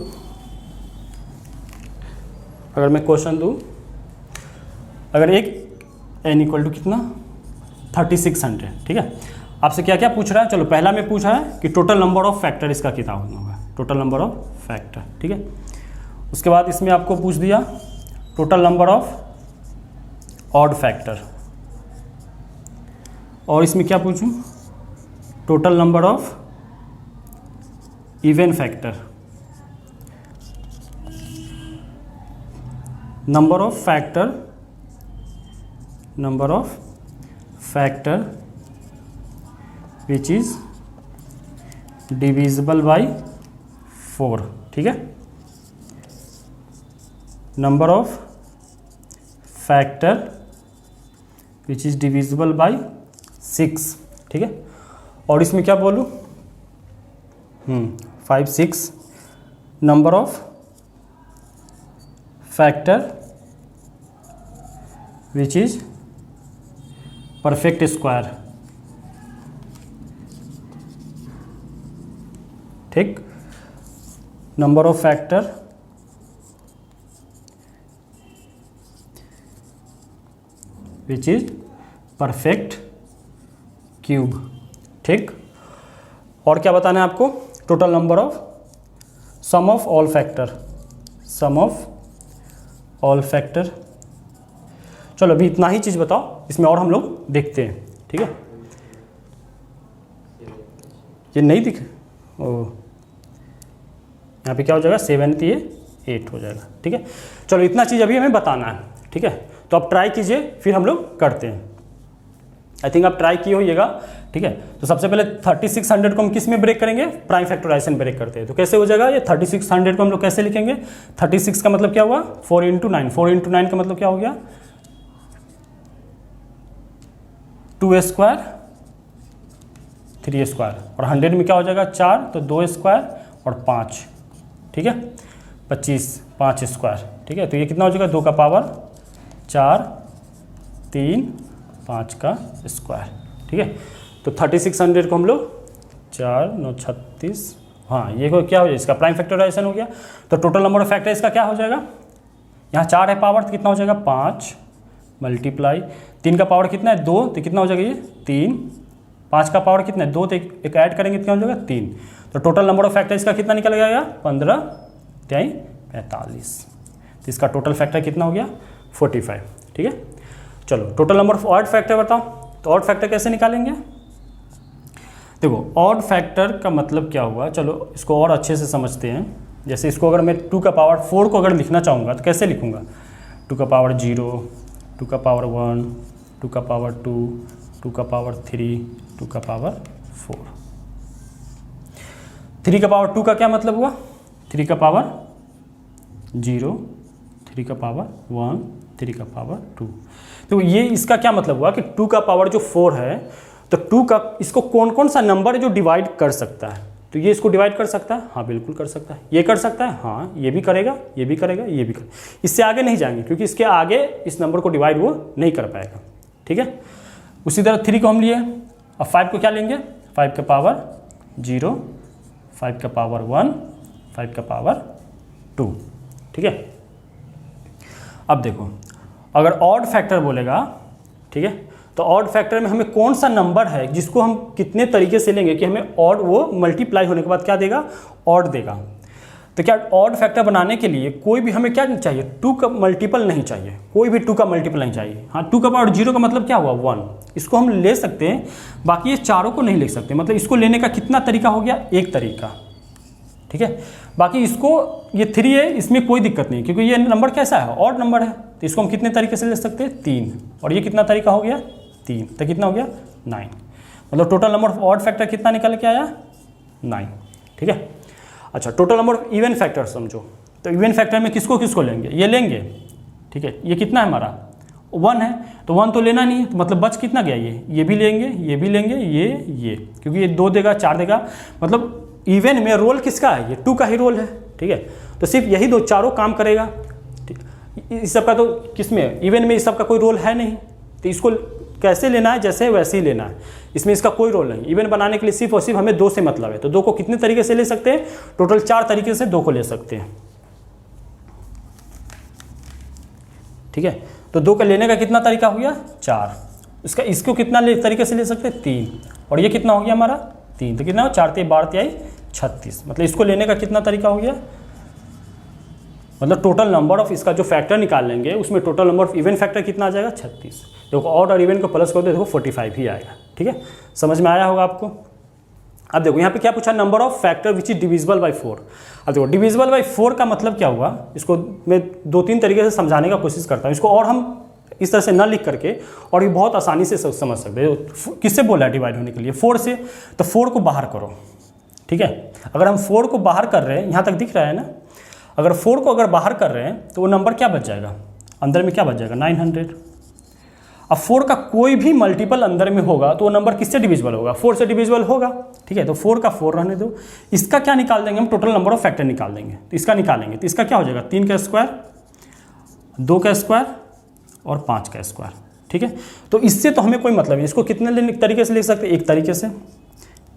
अगर मैं क्वेश्चन दूँ, अगर एक n इक्वल टू कितना 3600, ठीक है, आपसे क्या क्या पूछ रहा है। चलो पहला में पूछा है कि टोटल नंबर ऑफ फैक्टर इसका कितना होगा, टोटल नंबर ऑफ फैक्टर, ठीक है। उसके बाद इसमें आपको पूछ दिया total number of odd factor, और इसमें क्या पूछूं, total number of even factor, number of factor which is divisible by 4, ठीक है, number of factor which is divisible by 6, ठीक है। और इसमें क्या बोलूँ 5 6, number of factor which is perfect square, ठीक, number of factor which is perfect cube, ठीक। और क्या बताना है आपको, total number of sum of all factor. चलो अभी इतना ही चीज़ बताओ, इसमें और हम लोग देखते हैं, ठीक है। ये नहीं दिखे, ओ यहाँ पे क्या हो जाएगा 7 ये 8 हो जाएगा, ठीक है। चलो इतना चीज़ अभी हमें बताना है, ठीक है। तो आप ट्राई कीजिए, फिर हम लोग करते हैं। आई थिंक आप ट्राई किए होइएगा, ठीक है। तो सबसे पहले 3600 को हम किस में ब्रेक करेंगे, प्राइम फैक्टराइजेशन ब्रेक करते हैं। तो कैसे हो जाएगा ये 3600 को हम लोग कैसे लिखेंगे, 36 का मतलब क्या हुआ 4 × 9, 4 × 9 का मतलब क्या हो गया 2 स्क्वायर 3 स्क्वायर, और 100 में क्या हो जाएगा 4, तो 2 स्क्वायर और 5, ठीक है, 25 5 स्क्वायर, ठीक है। तो ये कितना हो जाएगा 2 का पावर 4 3 5 का स्क्वायर, ठीक है। तो 3600 को हम लोग 4 9 36, हाँ ये क्या हो जाएगा इसका प्राइम फैक्टराइजेशन हो गया। तो टोटल नंबर ऑफ फैक्टर इसका क्या हो जाएगा, यहाँ 4 है पावर, तो कितना हो जाएगा 5 मल्टीप्लाई 3 का पावर कितना है 2, तो कितना हो जाएगा ये 3, 5 का पावर कितना है 2, तो एक ऐड करेंगे कितना हो जाएगा 3। तो टोटल नंबर ऑफ फैक्टर इसका कितना निकल गया 15 3 45, तो इसका टोटल फैक्टर कितना हो गया 45, ठीक है। चलो total number of odd factor बताओ, तो ऑड फैक्टर कैसे निकालेंगे। देखो ऑड फैक्टर का मतलब क्या हुआ, चलो इसको और अच्छे से समझते हैं। जैसे इसको अगर मैं 2 का पावर 4 को अगर लिखना चाहूँगा तो कैसे लिखूँगा, 2 का पावर 0, 2 का पावर 1, 2 का पावर 2, 2 का पावर 3, 2 का पावर 4। 3 का पावर 2 का क्या मतलब हुआ, 3 का पावर 0, 3 का पावर 1, 3 का पावर 2। तो ये इसका क्या मतलब हुआ कि 2 का पावर जो 4 है, तो 2 का इसको कौन कौन सा नंबर है जो डिवाइड कर सकता है, तो ये इसको डिवाइड कर सकता है, हाँ बिल्कुल कर सकता है। ये कर सकता है, हाँ ये भी करेगा, ये भी करेगा, ये भी करेगा। इससे आगे नहीं जाएंगे क्योंकि इसके आगे इस नंबर को डिवाइड वो नहीं कर पाएगा, ठीक है। उसी तरह 3 को हम लिए, अब 5 को क्या लेंगे, 5 का पावर 0, 5 का पावर 1, 5 का पावर 2, ठीक है। अब देखो अगर ऑड फैक्टर बोलेगा, ठीक है, तो ऑड फैक्टर में हमें कौन सा नंबर है जिसको हम कितने तरीके से लेंगे कि हमें ऑड वो मल्टीप्लाई होने के बाद क्या देगा, ऑड देगा। तो क्या ऑड फैक्टर बनाने के लिए कोई भी हमें क्या चाहिए, 2 का मल्टीपल नहीं चाहिए, कोई भी 2 का मल्टीपल नहीं चाहिए। हाँ 2 का पावर 0 का मतलब क्या हुआ 1, इसको हम ले सकते हैं, बाकी ये चारों को नहीं ले सकते। मतलब इसको लेने का कितना तरीका हो गया, एक तरीका, ठीक है। बाकी इसको ये 3 है, इसमें कोई दिक्कत नहीं क्योंकि ये नंबर कैसा है, ऑड नंबर है, तो इसको हम कितने तरीके से ले सकते हैं 3, और ये कितना तरीका हो गया 3, तो कितना हो गया 9। मतलब total number of odd factor कितना निकल के आया 9, ठीक है। अच्छा total number of even factor समझो, तो इवन फैक्टर में किसको किसको लेंगे, ये लेंगे, ठीक है। ये कितना है हमारा 1 है, तो 1 तो लेना नहीं है, तो मतलब बच कितना गया, ये भी लेंगे, ये भी लेंगे, ये क्योंकि ये 2 देगा 4 देगा, मतलब इवन में रोल किसका है, ये 2 का ही रोल है, ठीक है। तो सिर्फ यही 2 चारों काम करेगा, इस सब का तो किस में इवन में इस सब का कोई रोल है नहीं, तो इसको कैसे लेना है, जैसे वैसे ही लेना है, इसमें इसका कोई रोल नहीं। इवन बनाने के लिए सिर्फ और सिर्फ हमें 2 से मतलब है। तो 2 को कितने तरीके से ले सकते हैं, टोटल 4 तरीके से 2 को ले सकते हैं। ठीक है, तो 2 का लेने का कितना तरीका हो गया, 4। इसको कितना तरीके से ले सकते हैं, 3। और ये कितना हो गया हमारा 3, तो कितना हो 4 3 12 3 36। मतलब इसको लेने का कितना तरीका हो गया, मतलब टोटल नंबर ऑफ इसका जो फैक्टर निकाल लेंगे उसमें total number of even factor कितना आ जाएगा, 36। देखो ऑड और इवन को प्लस कर दो, देखो 45 ही आएगा। ठीक है, समझ में आया होगा आपको। अब देखो यहाँ पे क्या पूछा, number of factor which is divisible by 4। अब देखो डिविजिबल बाय 4 का मतलब क्या हुआ, इसको मैं 2-3 तरीके से समझाने का कोशिश करता हूँ। इसको और हम इस तरह से ना लिख करके और ये बहुत आसानी से समझ सकते हैं। किससे बोला है डिवाइड होने के लिए, 4 से। तो 4 को बाहर करो। ठीक है, अगर हम 4 को बाहर कर रहे हैं, यहाँ तक दिख रहा है ना, अगर 4 को अगर बाहर कर रहे हैं तो वो नंबर क्या बच जाएगा, अंदर में क्या बच जाएगा, 900। अब 4 का कोई भी मल्टीपल अंदर में होगा तो वो नंबर किससे डिविजिबल होगा, 4 से डिविजिबल होगा। ठीक है, तो 4 का 4 रहने दो। इसका क्या निकाल देंगे हम, टोटल नंबर ऑफ फैक्टर निकाल देंगे। तो इसका निकालेंगे तो इसका क्या हो जाएगा, 3 का स्क्वायर, 2 का स्क्वायर और 5 का स्क्वायर। ठीक है, तो इससे तो हमें कोई मतलब नहीं। इसको कितने तरीके से लिख सकते हैं, एक तरीके से।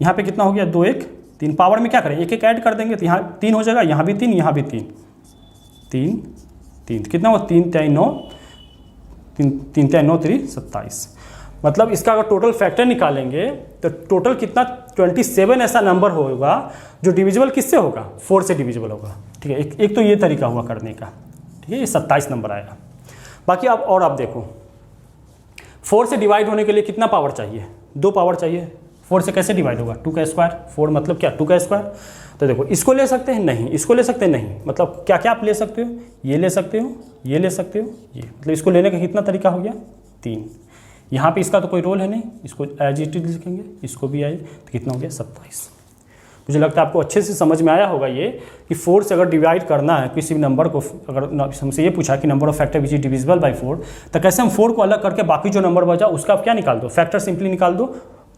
यहाँ पे कितना हो गया, 2 1 3। पावर में क्या करें, एक एक ऐड कर देंगे तो यहाँ 3 हो जाएगा, यहाँ भी 3, यहाँ भी 3 3 3। कितना हो, 3 3 9 3 3 9 3 27। मतलब इसका अगर टोटल फैक्टर निकालेंगे तो टोटल कितना 27 ऐसा नंबर होगा जो डिविजिबल किससे होगा, 4 से डिविजिबल होगा। ठीक है, एक तो ये तरीका हुआ करने का। ठीक है, ये 27 नंबर आएगा। बाकी अब और आप देखो, 4 से डिवाइड होने के लिए कितना पावर चाहिए, 2 पावर चाहिए। 4 से कैसे डिवाइड होगा, 2 का स्क्वायर। 4 मतलब क्या, 2 का स्क्वायर। तो देखो इसको ले सकते हैं, नहीं इसको ले सकते हैं, नहीं। मतलब क्या क्या आप ले सकते हो, ये ले सकते हो, ये ले सकते हो, ये। मतलब इसको लेने का कितना तरीका हो गया, 3। यहाँ पे इसका तो कोई रोल है नहीं, इसको एज इट इज लिखेंगे, इसको भी आए तो कितना हो गया, 27। मुझे लगता है आपको अच्छे से समझ में आया होगा ये कि 4 से अगर डिवाइड करना है किसी भी नंबर को, अगर हमसे ये पूछा कि number of factor which is divisible by 4, तो कैसे हम 4 को अलग करके बाकी जो नंबर बचा उसका क्या निकाल दो, फैक्टर सिंपली निकाल दो।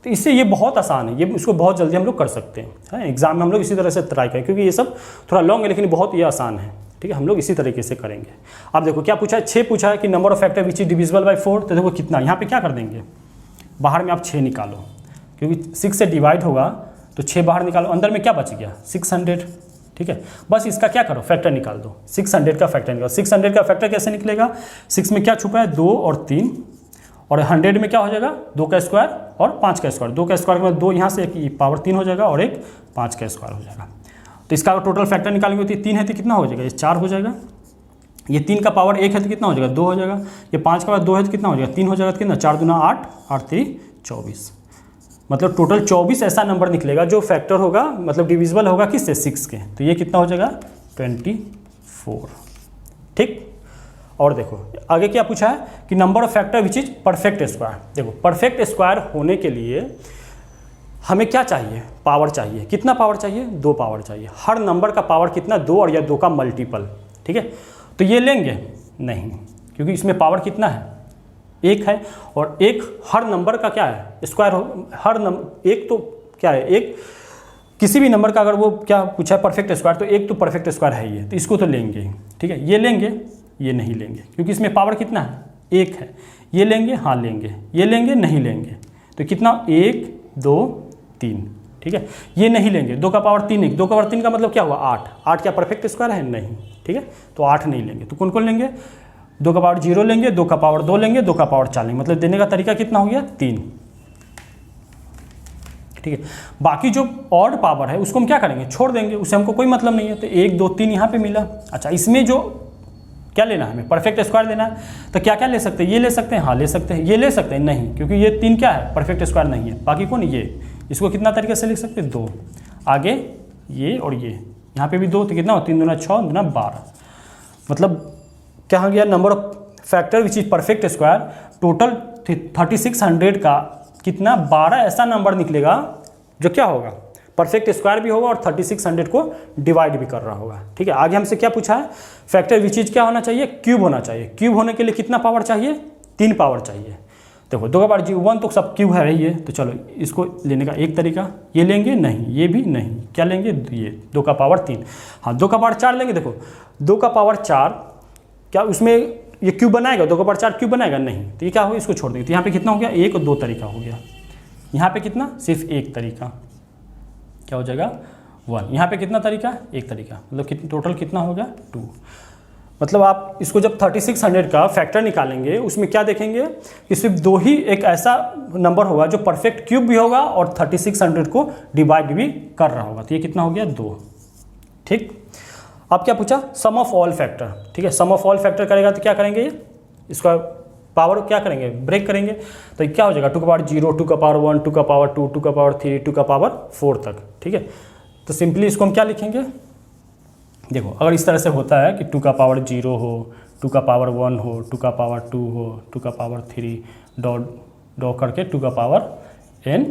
तो इससे ये बहुत आसान है, ये इसको बहुत जल्दी हम लोग कर सकते हैं। एग्जाम में हम लोग इसी तरह से ट्राई करें, क्योंकि ये सब थोड़ा लॉन्ग है लेकिन बहुत ये आसान है। ठीक है, हम लोग इसी तरीके से करेंगे। अब देखो क्या पूछा है, 6 पूछा है कि number of factor which is divisible by 4। तो देखो कितना, यहाँ पे क्या कर देंगे, बाहर में आप 6 निकालो, क्योंकि 6 से डिवाइड होगा तो 6 बाहर निकालो, अंदर में क्या बच गया, 600। ठीक है, बस इसका क्या करो, फैक्टर निकाल दो, 600 का फैक्टर निकालो। 600 का फैक्टर कैसे निकलेगा, 6 में क्या छुपा है, 2 और 3, और 100 में क्या हो जाएगा, 2 का स्क्वायर और 5 का स्क्वायर। 2 का स्क्वायर के बाद 2 यहाँ से, एक पावर 3 हो जाएगा और एक 5 का स्क्वायर हो जाएगा। तो इसका टोटल फैक्टर निकालेंगे तो 3 है तो कितना हो जाएगा, ये 4 हो जाएगा। ये 3 का पावर 1 है तो कितना हो जाएगा, 2 हो जाएगा। ये 5 का पावर 2 है तो कितना हो जाएगा, 3 हो जाएगा। तो कितना, 4 दूना 8, 8 3 24। मतलब टोटल 24 ऐसा नंबर निकलेगा जो फैक्टर होगा, मतलब डिविजिबल होगा किससे, 6 के। तो ये कितना हो जाएगा, 24। ठीक, और देखो आगे क्या पूछा है कि number of factor which is perfect square. देखो परफेक्ट स्क्वायर होने के लिए हमें क्या चाहिए, पावर चाहिए। कितना पावर चाहिए, 2 पावर चाहिए। हर नंबर का पावर कितना, 2 और या 2 का मल्टीपल। ठीक है, तो ये लेंगे नहीं, क्योंकि इसमें पावर कितना है, 1 है। और 1 हर नंबर का क्या है, स्क्वायर। हर नंबर 1 तो क्या है, एक किसी भी नंबर का अगर वो क्या पूछा है परफेक्ट स्क्वायर, तो 1 तो परफेक्ट स्क्वायर है ही है, तो इसको तो लेंगे। ठीक है, ये लेंगे, ये नहीं लेंगे, क्योंकि इसमें पावर कितना है, 1 है। ये लेंगे, हाँ लेंगे, ये लेंगे, नहीं लेंगे। तो कितना, 1 2 3। ठीक है, ये नहीं लेंगे, 2 का पावर 3 नहीं। 2 का पावर 3 का मतलब क्या हुआ, 8। 8 क्या परफेक्ट स्क्वायर है, नहीं। ठीक है, तो 8 नहीं लेंगे। तो कौन कौन लेंगे, 2 का पावर 0 लेंगे, 2 का पावर 2 लेंगे, 2 का पावर 4 लेंगे। मतलब देने का तरीका कितना हो गया, 3। ठीक है, बाकी जो ऑड पावर है उसको हम क्या करेंगे, छोड़ देंगे, उससे हमको कोई मतलब नहीं है। तो 1 2 3 यहाँ पे मिला। अच्छा, इसमें जो क्या लेना है हमें, परफेक्ट स्क्वायर लेना है। तो क्या क्या ले सकते हैं, ये ले सकते हैं, हाँ ले सकते हैं। ये ले सकते हैं, नहीं, क्योंकि ये 3 क्या है, परफेक्ट स्क्वायर नहीं है। बाकी कौन, ये। इसको कितना तरीके से लिख सकते हैं, 2। आगे ये और ये, यहाँ पे भी 2, तो कितना हो, 3 दूना 6 दूना 12। मतलब क्या हो गया, number of factor which is perfect square, total 3600 का कितना, 12 ऐसा नंबर निकलेगा जो क्या होगा, परफेक्ट स्क्वायर भी होगा और 3600 को डिवाइड भी कर रहा होगा। ठीक है, आगे हमसे क्या पूछा है, फैक्टर विच इज क्या होना चाहिए, क्यूब होना चाहिए। क्यूब होने के लिए कितना पावर चाहिए, 3 पावर चाहिए। देखो 2 का पावर 1 तो सब क्यूब है ये। तो चलो इसको लेने का एक तरीका, ये लेंगे, नहीं, ये भी नहीं, क्या लेंगे, ये 2 का पावर 3। हाँ 2 का पावर 4 लेंगे। देखो 2 का पावर 4 क्या उसमें ये क्यूब बनाएगा, 2 का पावर 4 क्यूब बनाएगा नहीं, तो ये क्या होगा, इसको छोड़ देंगे। तो यहाँ पे कितना हो गया, 1 और 2 तरीका हो गया। यहाँ पे कितना, सिर्फ एक तरीका, क्या हो जाएगा 1। यहाँ पे कितना तरीका, एक तरीका, मतलब टोटल कितना हो गया 2। मतलब आप इसको जब 3600 का फैक्टर निकालेंगे उसमें क्या देखेंगे कि सिर्फ 2 ही एक ऐसा नंबर होगा जो परफेक्ट क्यूब भी होगा और 3600 को डिवाइड भी कर रहा होगा। तो ये कितना हो गया 2। ठीक, अब क्या पूछा, सम ऑफ ऑल फैक्टर। ठीक है, सम ऑफ ऑल फैक्टर करेगा तो क्या करेंगे, इसका पावर क्या करेंगे, ब्रेक करेंगे। तो क्या हो जाएगा 2 का पावर 0, 2 का पावर 1, 2 का पावर 2, 2 का पावर 3, 2 का पावर 4 तक। ठीक है, तो सिंपली इसको हम क्या लिखेंगे, देखो अगर इस तरह से होता है कि 2 का पावर 0 हो, 2 का पावर 1 हो, 2 का पावर 2 हो, 2 का पावर 3 डॉट करके 2 का पावर n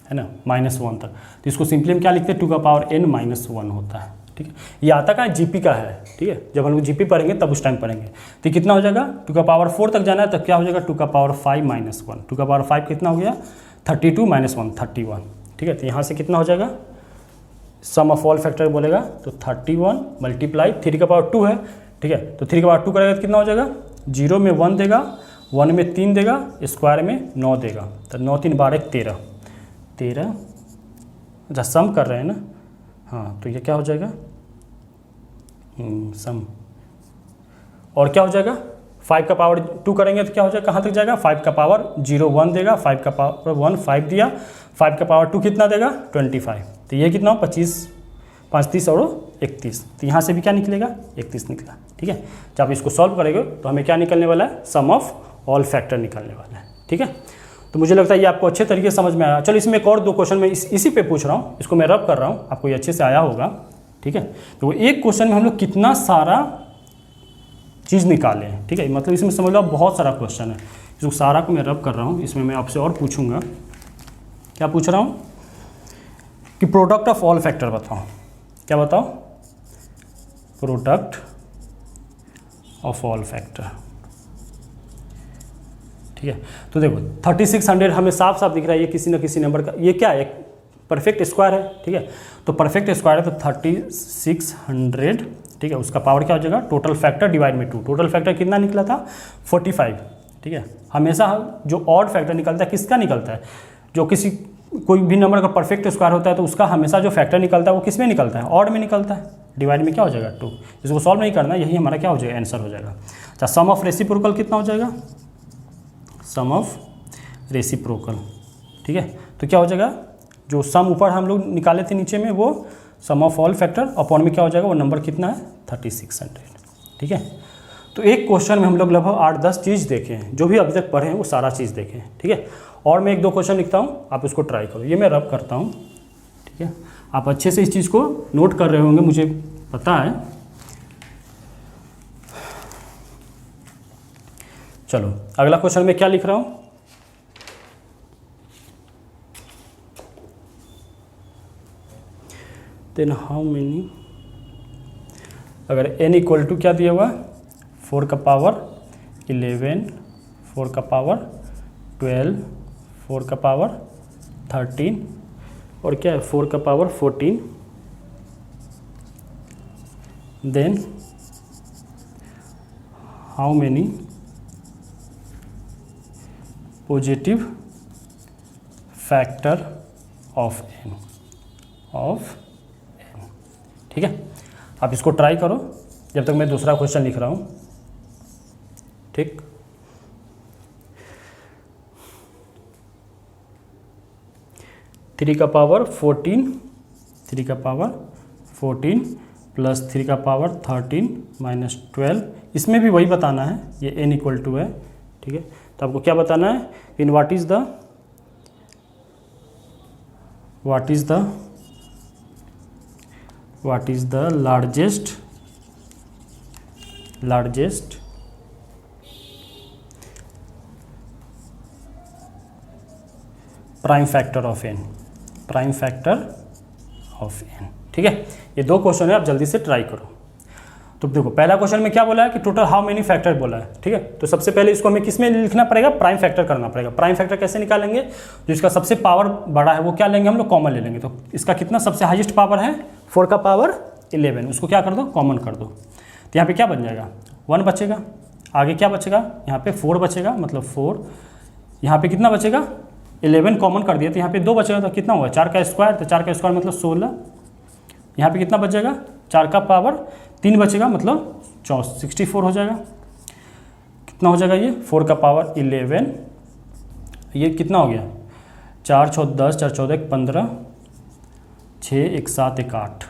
है ना -1 तक, तो इसको सिंपली हम क्या लिखते हैं 2 का पावर n -1 होता है। ठीक है, ये आता कहाँ जीपी का है। ठीक है, जब हम लोग जीपी पढ़ेंगे तब उस टाइम पढ़ेंगे। तो कितना हो जाएगा 2 का पावर 4 तक जाना है, तब क्या हो जाएगा 2 का पावर 5 -1। 2 का पावर 5 कितना हो गया 32 - 1 31। ठीक है, तो यहाँ से कितना हो जाएगा, सम ऑफ ऑल फैक्टर बोलेगा तो 31 मल्टीप्लाई 3 का पावर 2 है। ठीक है, तो 3 का पावर 2 करेगा तो कितना हो जाएगा, 0 में 1 देगा, 1 में 3 देगा, स्क्वायर में 9 देगा, तो 9 3 12 13। अच्छा सम कर रहे हैं ना, हाँ, तो ये क्या हो जाएगा सम, और क्या हो जाएगा 5 का पावर 2 करेंगे तो क्या हो जाएगा, कहाँ तक जाएगा, 5 का पावर 0 1 देगा, 5 का पावर 1 5 दिया, 5 का पावर 2 कितना देगा 25। तो ये कितना हो 25 5 30 और 31, तो यहाँ से भी क्या निकलेगा 31 निकला। ठीक है, जब आप इसको सॉल्व करेंगे तो हमें क्या निकलने वाला है, सम ऑफ ऑल फैक्टर निकलने वाला है। ठीक है, तो मुझे लगता है ये आपको अच्छे तरीके से समझ में आया। चलो इसमें एक और 2 क्वेश्चन मैं इसी पे पूछ रहा हूँ, इसको मैं रब कर रहा हूँ, आपको ये अच्छे से आया होगा। ठीक है, तो एक क्वेश्चन में हम लोग कितना सारा चीज़ निकाले हैं। ठीक है, मतलब इसमें समझ लो बहुत सारा क्वेश्चन है, इसको सारा को मैं रब कर रहा हूँ। इसमें मैं आपसे और पूछूंगा, क्या पूछ रहा हूँ कि प्रोडक्ट ऑफ ऑल फैक्टर बताओ। क्या बताओ, प्रोडक्ट ऑफ ऑल फैक्टर। ठीक है, तो देखो 3600 हमें साफ साफ दिख रहा है ये किसी न किसी नंबर का, ये क्या है, एक परफेक्ट स्क्वायर है। ठीक है, तो परफेक्ट स्क्वायर है तो 3600। ठीक है, उसका पावर क्या हो जाएगा, टोटल फैक्टर डिवाइड में 2। टोटल फैक्टर कितना निकला था 45। ठीक है, हमेशा जो ऑड फैक्टर निकलता है किसका निकलता है, जो किसी कोई भी नंबर का परफेक्ट स्क्वायर होता है तो उसका हमेशा जो फैक्टर निकलता है वो किस में निकलता है, ऑड में निकलता है। डिवाइड में क्या हो जाएगा 2, इसको सॉल्व नहीं करना, यही हमारा क्या हो जाएगा, आंसर हो जाएगा। अच्छा, सम ऑफ रेसिप्रोकल कितना हो जाएगा, सम ऑफ रेसिप्रोकल। ठीक है, तो क्या हो जाएगा, जो सम ऊपर हम लोग निकाले थे नीचे में वो सम ऑफ ऑल फैक्टर अपॉन में क्या हो जाएगा, वो नंबर कितना है 3600। ठीक है, तो एक क्वेश्चन में हम लोग लगभग 8-10 चीज़ देखे हैं, जो भी अभी तक पढ़े हैं वो सारा चीज़ देखे हैं। ठीक है, और मैं 1-2 क्वेश्चन लिखता हूँ, आप उसको ट्राई करो। ये मैं रब करता हूँ। ठीक है, आप अच्छे से इस चीज़ को नोट कर रहे होंगे, मुझे पता है। चलो अगला क्वेश्चन में क्या लिख रहा हूँ, देन हाउ मेनी, अगर n इक्वल टू क्या दिया हुआ 4 का पावर 11, 4 का पावर 12, 4 का पावर 13 और क्या है 4 का power 14, then how many positive factor of n। ठीक है, आप इसको ट्राई करो जब तक मैं दूसरा क्वेश्चन लिख रहा हूँ। ठीक, थ्री का पावर 14, 3 का पावर 14 प्लस 3 का पावर 13 माइनस 12, इसमें भी वही बताना है, ये n इक्वल टू है। ठीक है, तो आपको क्या बताना है, in what is the largest prime factor of n। ठीक है, ये 2 क्वेश्चन है, आप जल्दी से ट्राई करो। तो देखो पहला क्वेश्चन में क्या बोला है कि टोटल हाउ मेनी फैक्टर बोला है। ठीक है, तो सबसे पहले इसको हमें किस में लिखना पड़ेगा, प्राइम फैक्टर करना पड़ेगा। प्राइम फैक्टर कैसे निकालेंगे, जो इसका सबसे पावर बड़ा है वो क्या लेंगे हम लोग, कॉमन ले लेंगे। तो इसका कितना सबसे हाईएस्ट पावर है 4 का पावर 11, उसको क्या कर दो, कॉमन कर दो। तो यहाँ पे क्या बन जाएगा 1 बचेगा। आगे क्या बचेगा, यहाँ पे 4 बचेगा, मतलब 4, यहाँ पे कितना बचेगा 11 कॉमन कर दिया तो यहाँ पे 2 बचेगा, तो कितना हुआ 4 का स्क्वायर, तो 4 का स्क्वायर मतलब 16, यहाँ पे कितना बचेगा 4 का पावर 3 बचेगा, मतलब 64 हो जाएगा। कितना हो जाएगा ये 4 का पावर 11, ये कितना हो गया 4 6 10, 4 14 1 15, 6 1 7 1 8,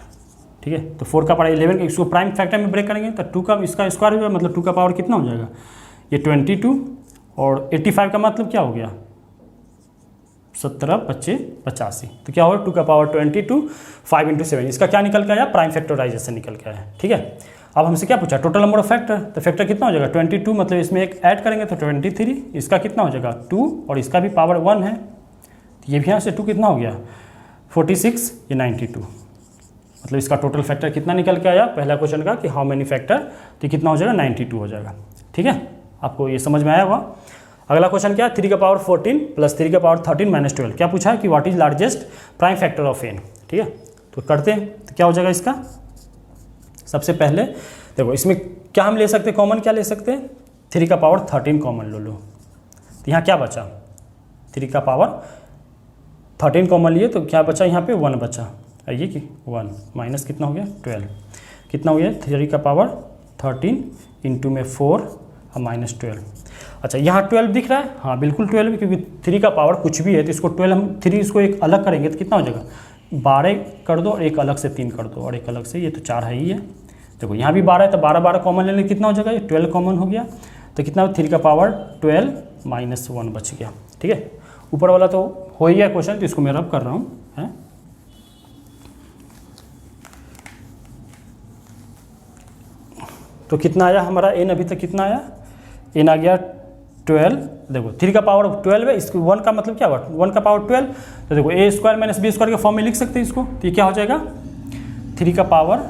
ठीक है। तो 4 का पावर 11, इसको प्राइम फैक्टर में ब्रेक करेंगे तो 2 का इसका स्क्वायर होगा, मतलब 2 का पावर कितना हो जाएगा ये 22, और 85 का मतलब क्या हो गया 17 25 85, तो क्या होगा 2 का पावर 22, 5 × 7, इसका क्या निकल के आया प्राइम फैक्टराइजेशन निकल के आया, ठीक है। अब हमसे क्या पूछा टोटल नंबर ऑफ फैक्टर, तो फैक्टर कितना हो जाएगा 22, मतलब इसमें एक ऐड करेंगे तो 23, इसका कितना हो जाएगा 2, और इसका भी पावर 1 है, तो ये भी यहाँ से 2 कितना हो गया 46, ये 92, मतलब इसका टोटल फैक्टर कितना निकल के आया पहला क्वेश्चन का कि हाउ मेनी फैक्टर, तो कितना हो जाएगा 92 हो जाएगा, ठीक है। आपको ये समझ में आया होगा। अगला क्वेश्चन क्या है 3 का पावर 14 प्लस 3 का पावर 13 माइनस 12, क्या पूछा है कि what is largest prime factor of n, ठीक है। तो करते हैं, तो क्या हो जाएगा इसका, सबसे पहले देखो इसमें क्या हम ले सकते हैं कॉमन, क्या ले सकते हैं 3 का पावर 13 कॉमन लो, तो यहाँ क्या बचा 3 का पावर 13 कॉमन लिए तो क्या बचा यहाँ पे 1 बचा, ये कि 1 माइनस कितना हो गया 12, कितना हो गया 3 का पावर 13 इंटू में 4 और माइनस 12। अच्छा यहाँ 12 दिख रहा है, हाँ बिल्कुल 12, क्योंकि 3 का पावर कुछ भी है तो इसको 12 हम 3 इसको एक अलग करेंगे तो कितना हो जाएगा 12 कर दो और एक अलग से 3 कर दो और एक अलग से, ये तो 4 है ही है। देखो यहाँ भी 12 है तो 12 12 कॉमन लेने कितना हो जाएगा ये 12 कॉमन हो गया, तो कितना 3 का पावर 12 माइनस 1 बच गया, ठीक है। ऊपर वाला तो हो ही गया क्वेश्चन, तो इसको मैं रब कर रहा हूँ है। तो कितना आया हमारा n, अभी तक कितना आया n आ गया 12, देखो 3 का पावर 12 है, इसको 1 का मतलब क्या हुआ 1 का पावर 12, तो देखो a square minus B square के फॉर्म में लिख सकते हैं इसको, तो ये क्या हो जाएगा 3 का पावर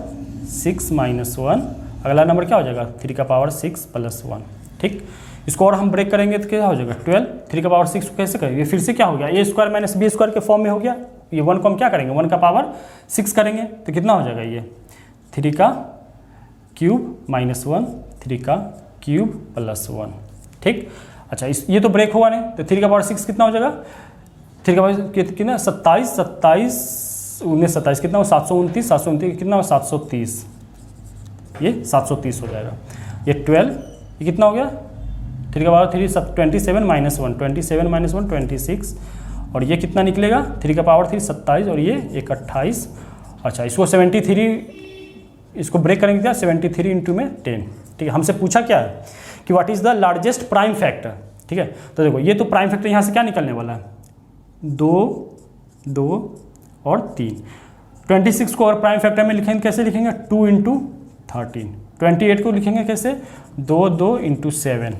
6 माइनस 1, अगला नंबर क्या हो जाएगा 3 का पावर 6 प्लस 1, ठीक। इसको और हम ब्रेक करेंगे तो क्या हो जाएगा 12, 3 का पावर 6 को कैसे करेंगे, फिर से क्या हो गया a square minus B square के फॉर्म में हो गया, ये 1 को हम क्या करेंगे 1 का पावर 6 करेंगे तो कितना हो जाएगा ये 3 का क्यूब माइनस 1, 3 का क्यूब प्लस 1, ठीक। अच्छा ये तो ब्रेक हुआ नहीं, तो 3 का पावर 6 कितना हो जाएगा 3 का पावर कितना 27 27 19 27 कितना हो 729 729 कितना हो 730, ये 730 हो जाएगा। ये 12 ये कितना हो गया 3 का पावर 3 27 माइनस 1 27 माइनस 1 26, और ये कितना निकलेगा 3 का पावर 3 27 और ये एक 28। अच्छा इसको 73 इसको ब्रेक करेंगे क्या 73 इंटू में 10, ठीक है। हमसे पूछा क्या है कि what is the largest prime factor, ठीक है। तो देखो ये तो प्राइम फैक्टर यहाँ से क्या निकलने वाला है 2 2 और 3, 26 को और प्राइम फैक्टर में लिखेंगे कैसे लिखेंगे 2 इंटू 13, 28 को लिखेंगे कैसे 2 2 इंटू 7,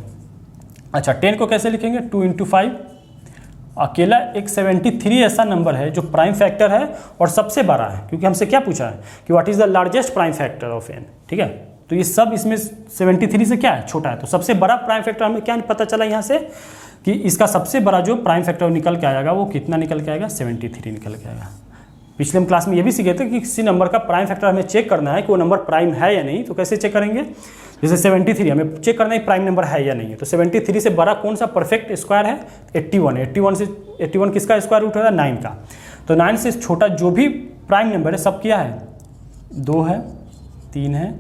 अच्छा 10 को कैसे लिखेंगे 2 इंटू 5। अकेला एक 73 ऐसा नंबर है जो प्राइम फैक्टर है और सबसे बड़ा है, क्योंकि हमसे क्या पूछा है कि what is the largest prime factor of n, ठीक है। तो ये सब इसमें 73 से क्या है छोटा है, तो सबसे बड़ा प्राइम फैक्टर हमें क्या पता चला यहाँ से कि इसका सबसे बड़ा जो प्राइम फैक्टर निकल के आएगा वो कितना निकल के आएगा 73 निकल के आएगा। पिछले हम क्लास में ये भी सीखे थे कि किसी नंबर का प्राइम फैक्टर हमें चेक करना है कि वो नंबर प्राइम है या नहीं, तो कैसे चेक करेंगे, जैसे 73 हमें चेक करना है प्राइम नंबर है या नहीं है, तो 73 से बड़ा कौन सा परफेक्ट स्क्वायर है 81 से 81 किसका स्क्वायर रूट है 9 का, तो 9 से छोटा जो भी प्राइम नंबर है सब क्या है 2 है 3 है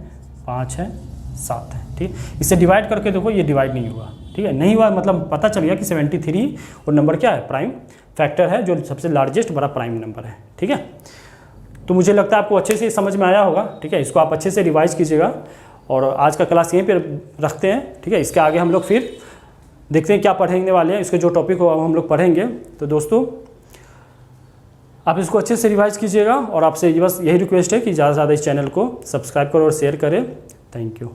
5 है 7 है, ठीक। इसे डिवाइड करके देखो ये डिवाइड नहीं हुआ, ठीक है, नहीं हुआ मतलब पता चल गया कि 73 और नंबर क्या है प्राइम फैक्टर है जो सबसे लार्जेस्ट बड़ा प्राइम नंबर है, ठीक है। तो मुझे लगता है आपको अच्छे से समझ में आया होगा, ठीक है। इसको आप अच्छे से रिवाइज कीजिएगा और आज का क्लास यहीं पे रखते हैं, ठीक है। इसके आगे हम लोग फिर देखते हैं क्या पढ़ने वाले हैं, इसके जो टॉपिक हो हम लोग पढ़ेंगे। तो दोस्तों आप इसको अच्छे से रिवाइज कीजिएगा और आपसे बस यही रिक्वेस्ट है कि ज़्यादा से ज़्यादा इस चैनल को सब्सक्राइब करो और शेयर करें। Thank you.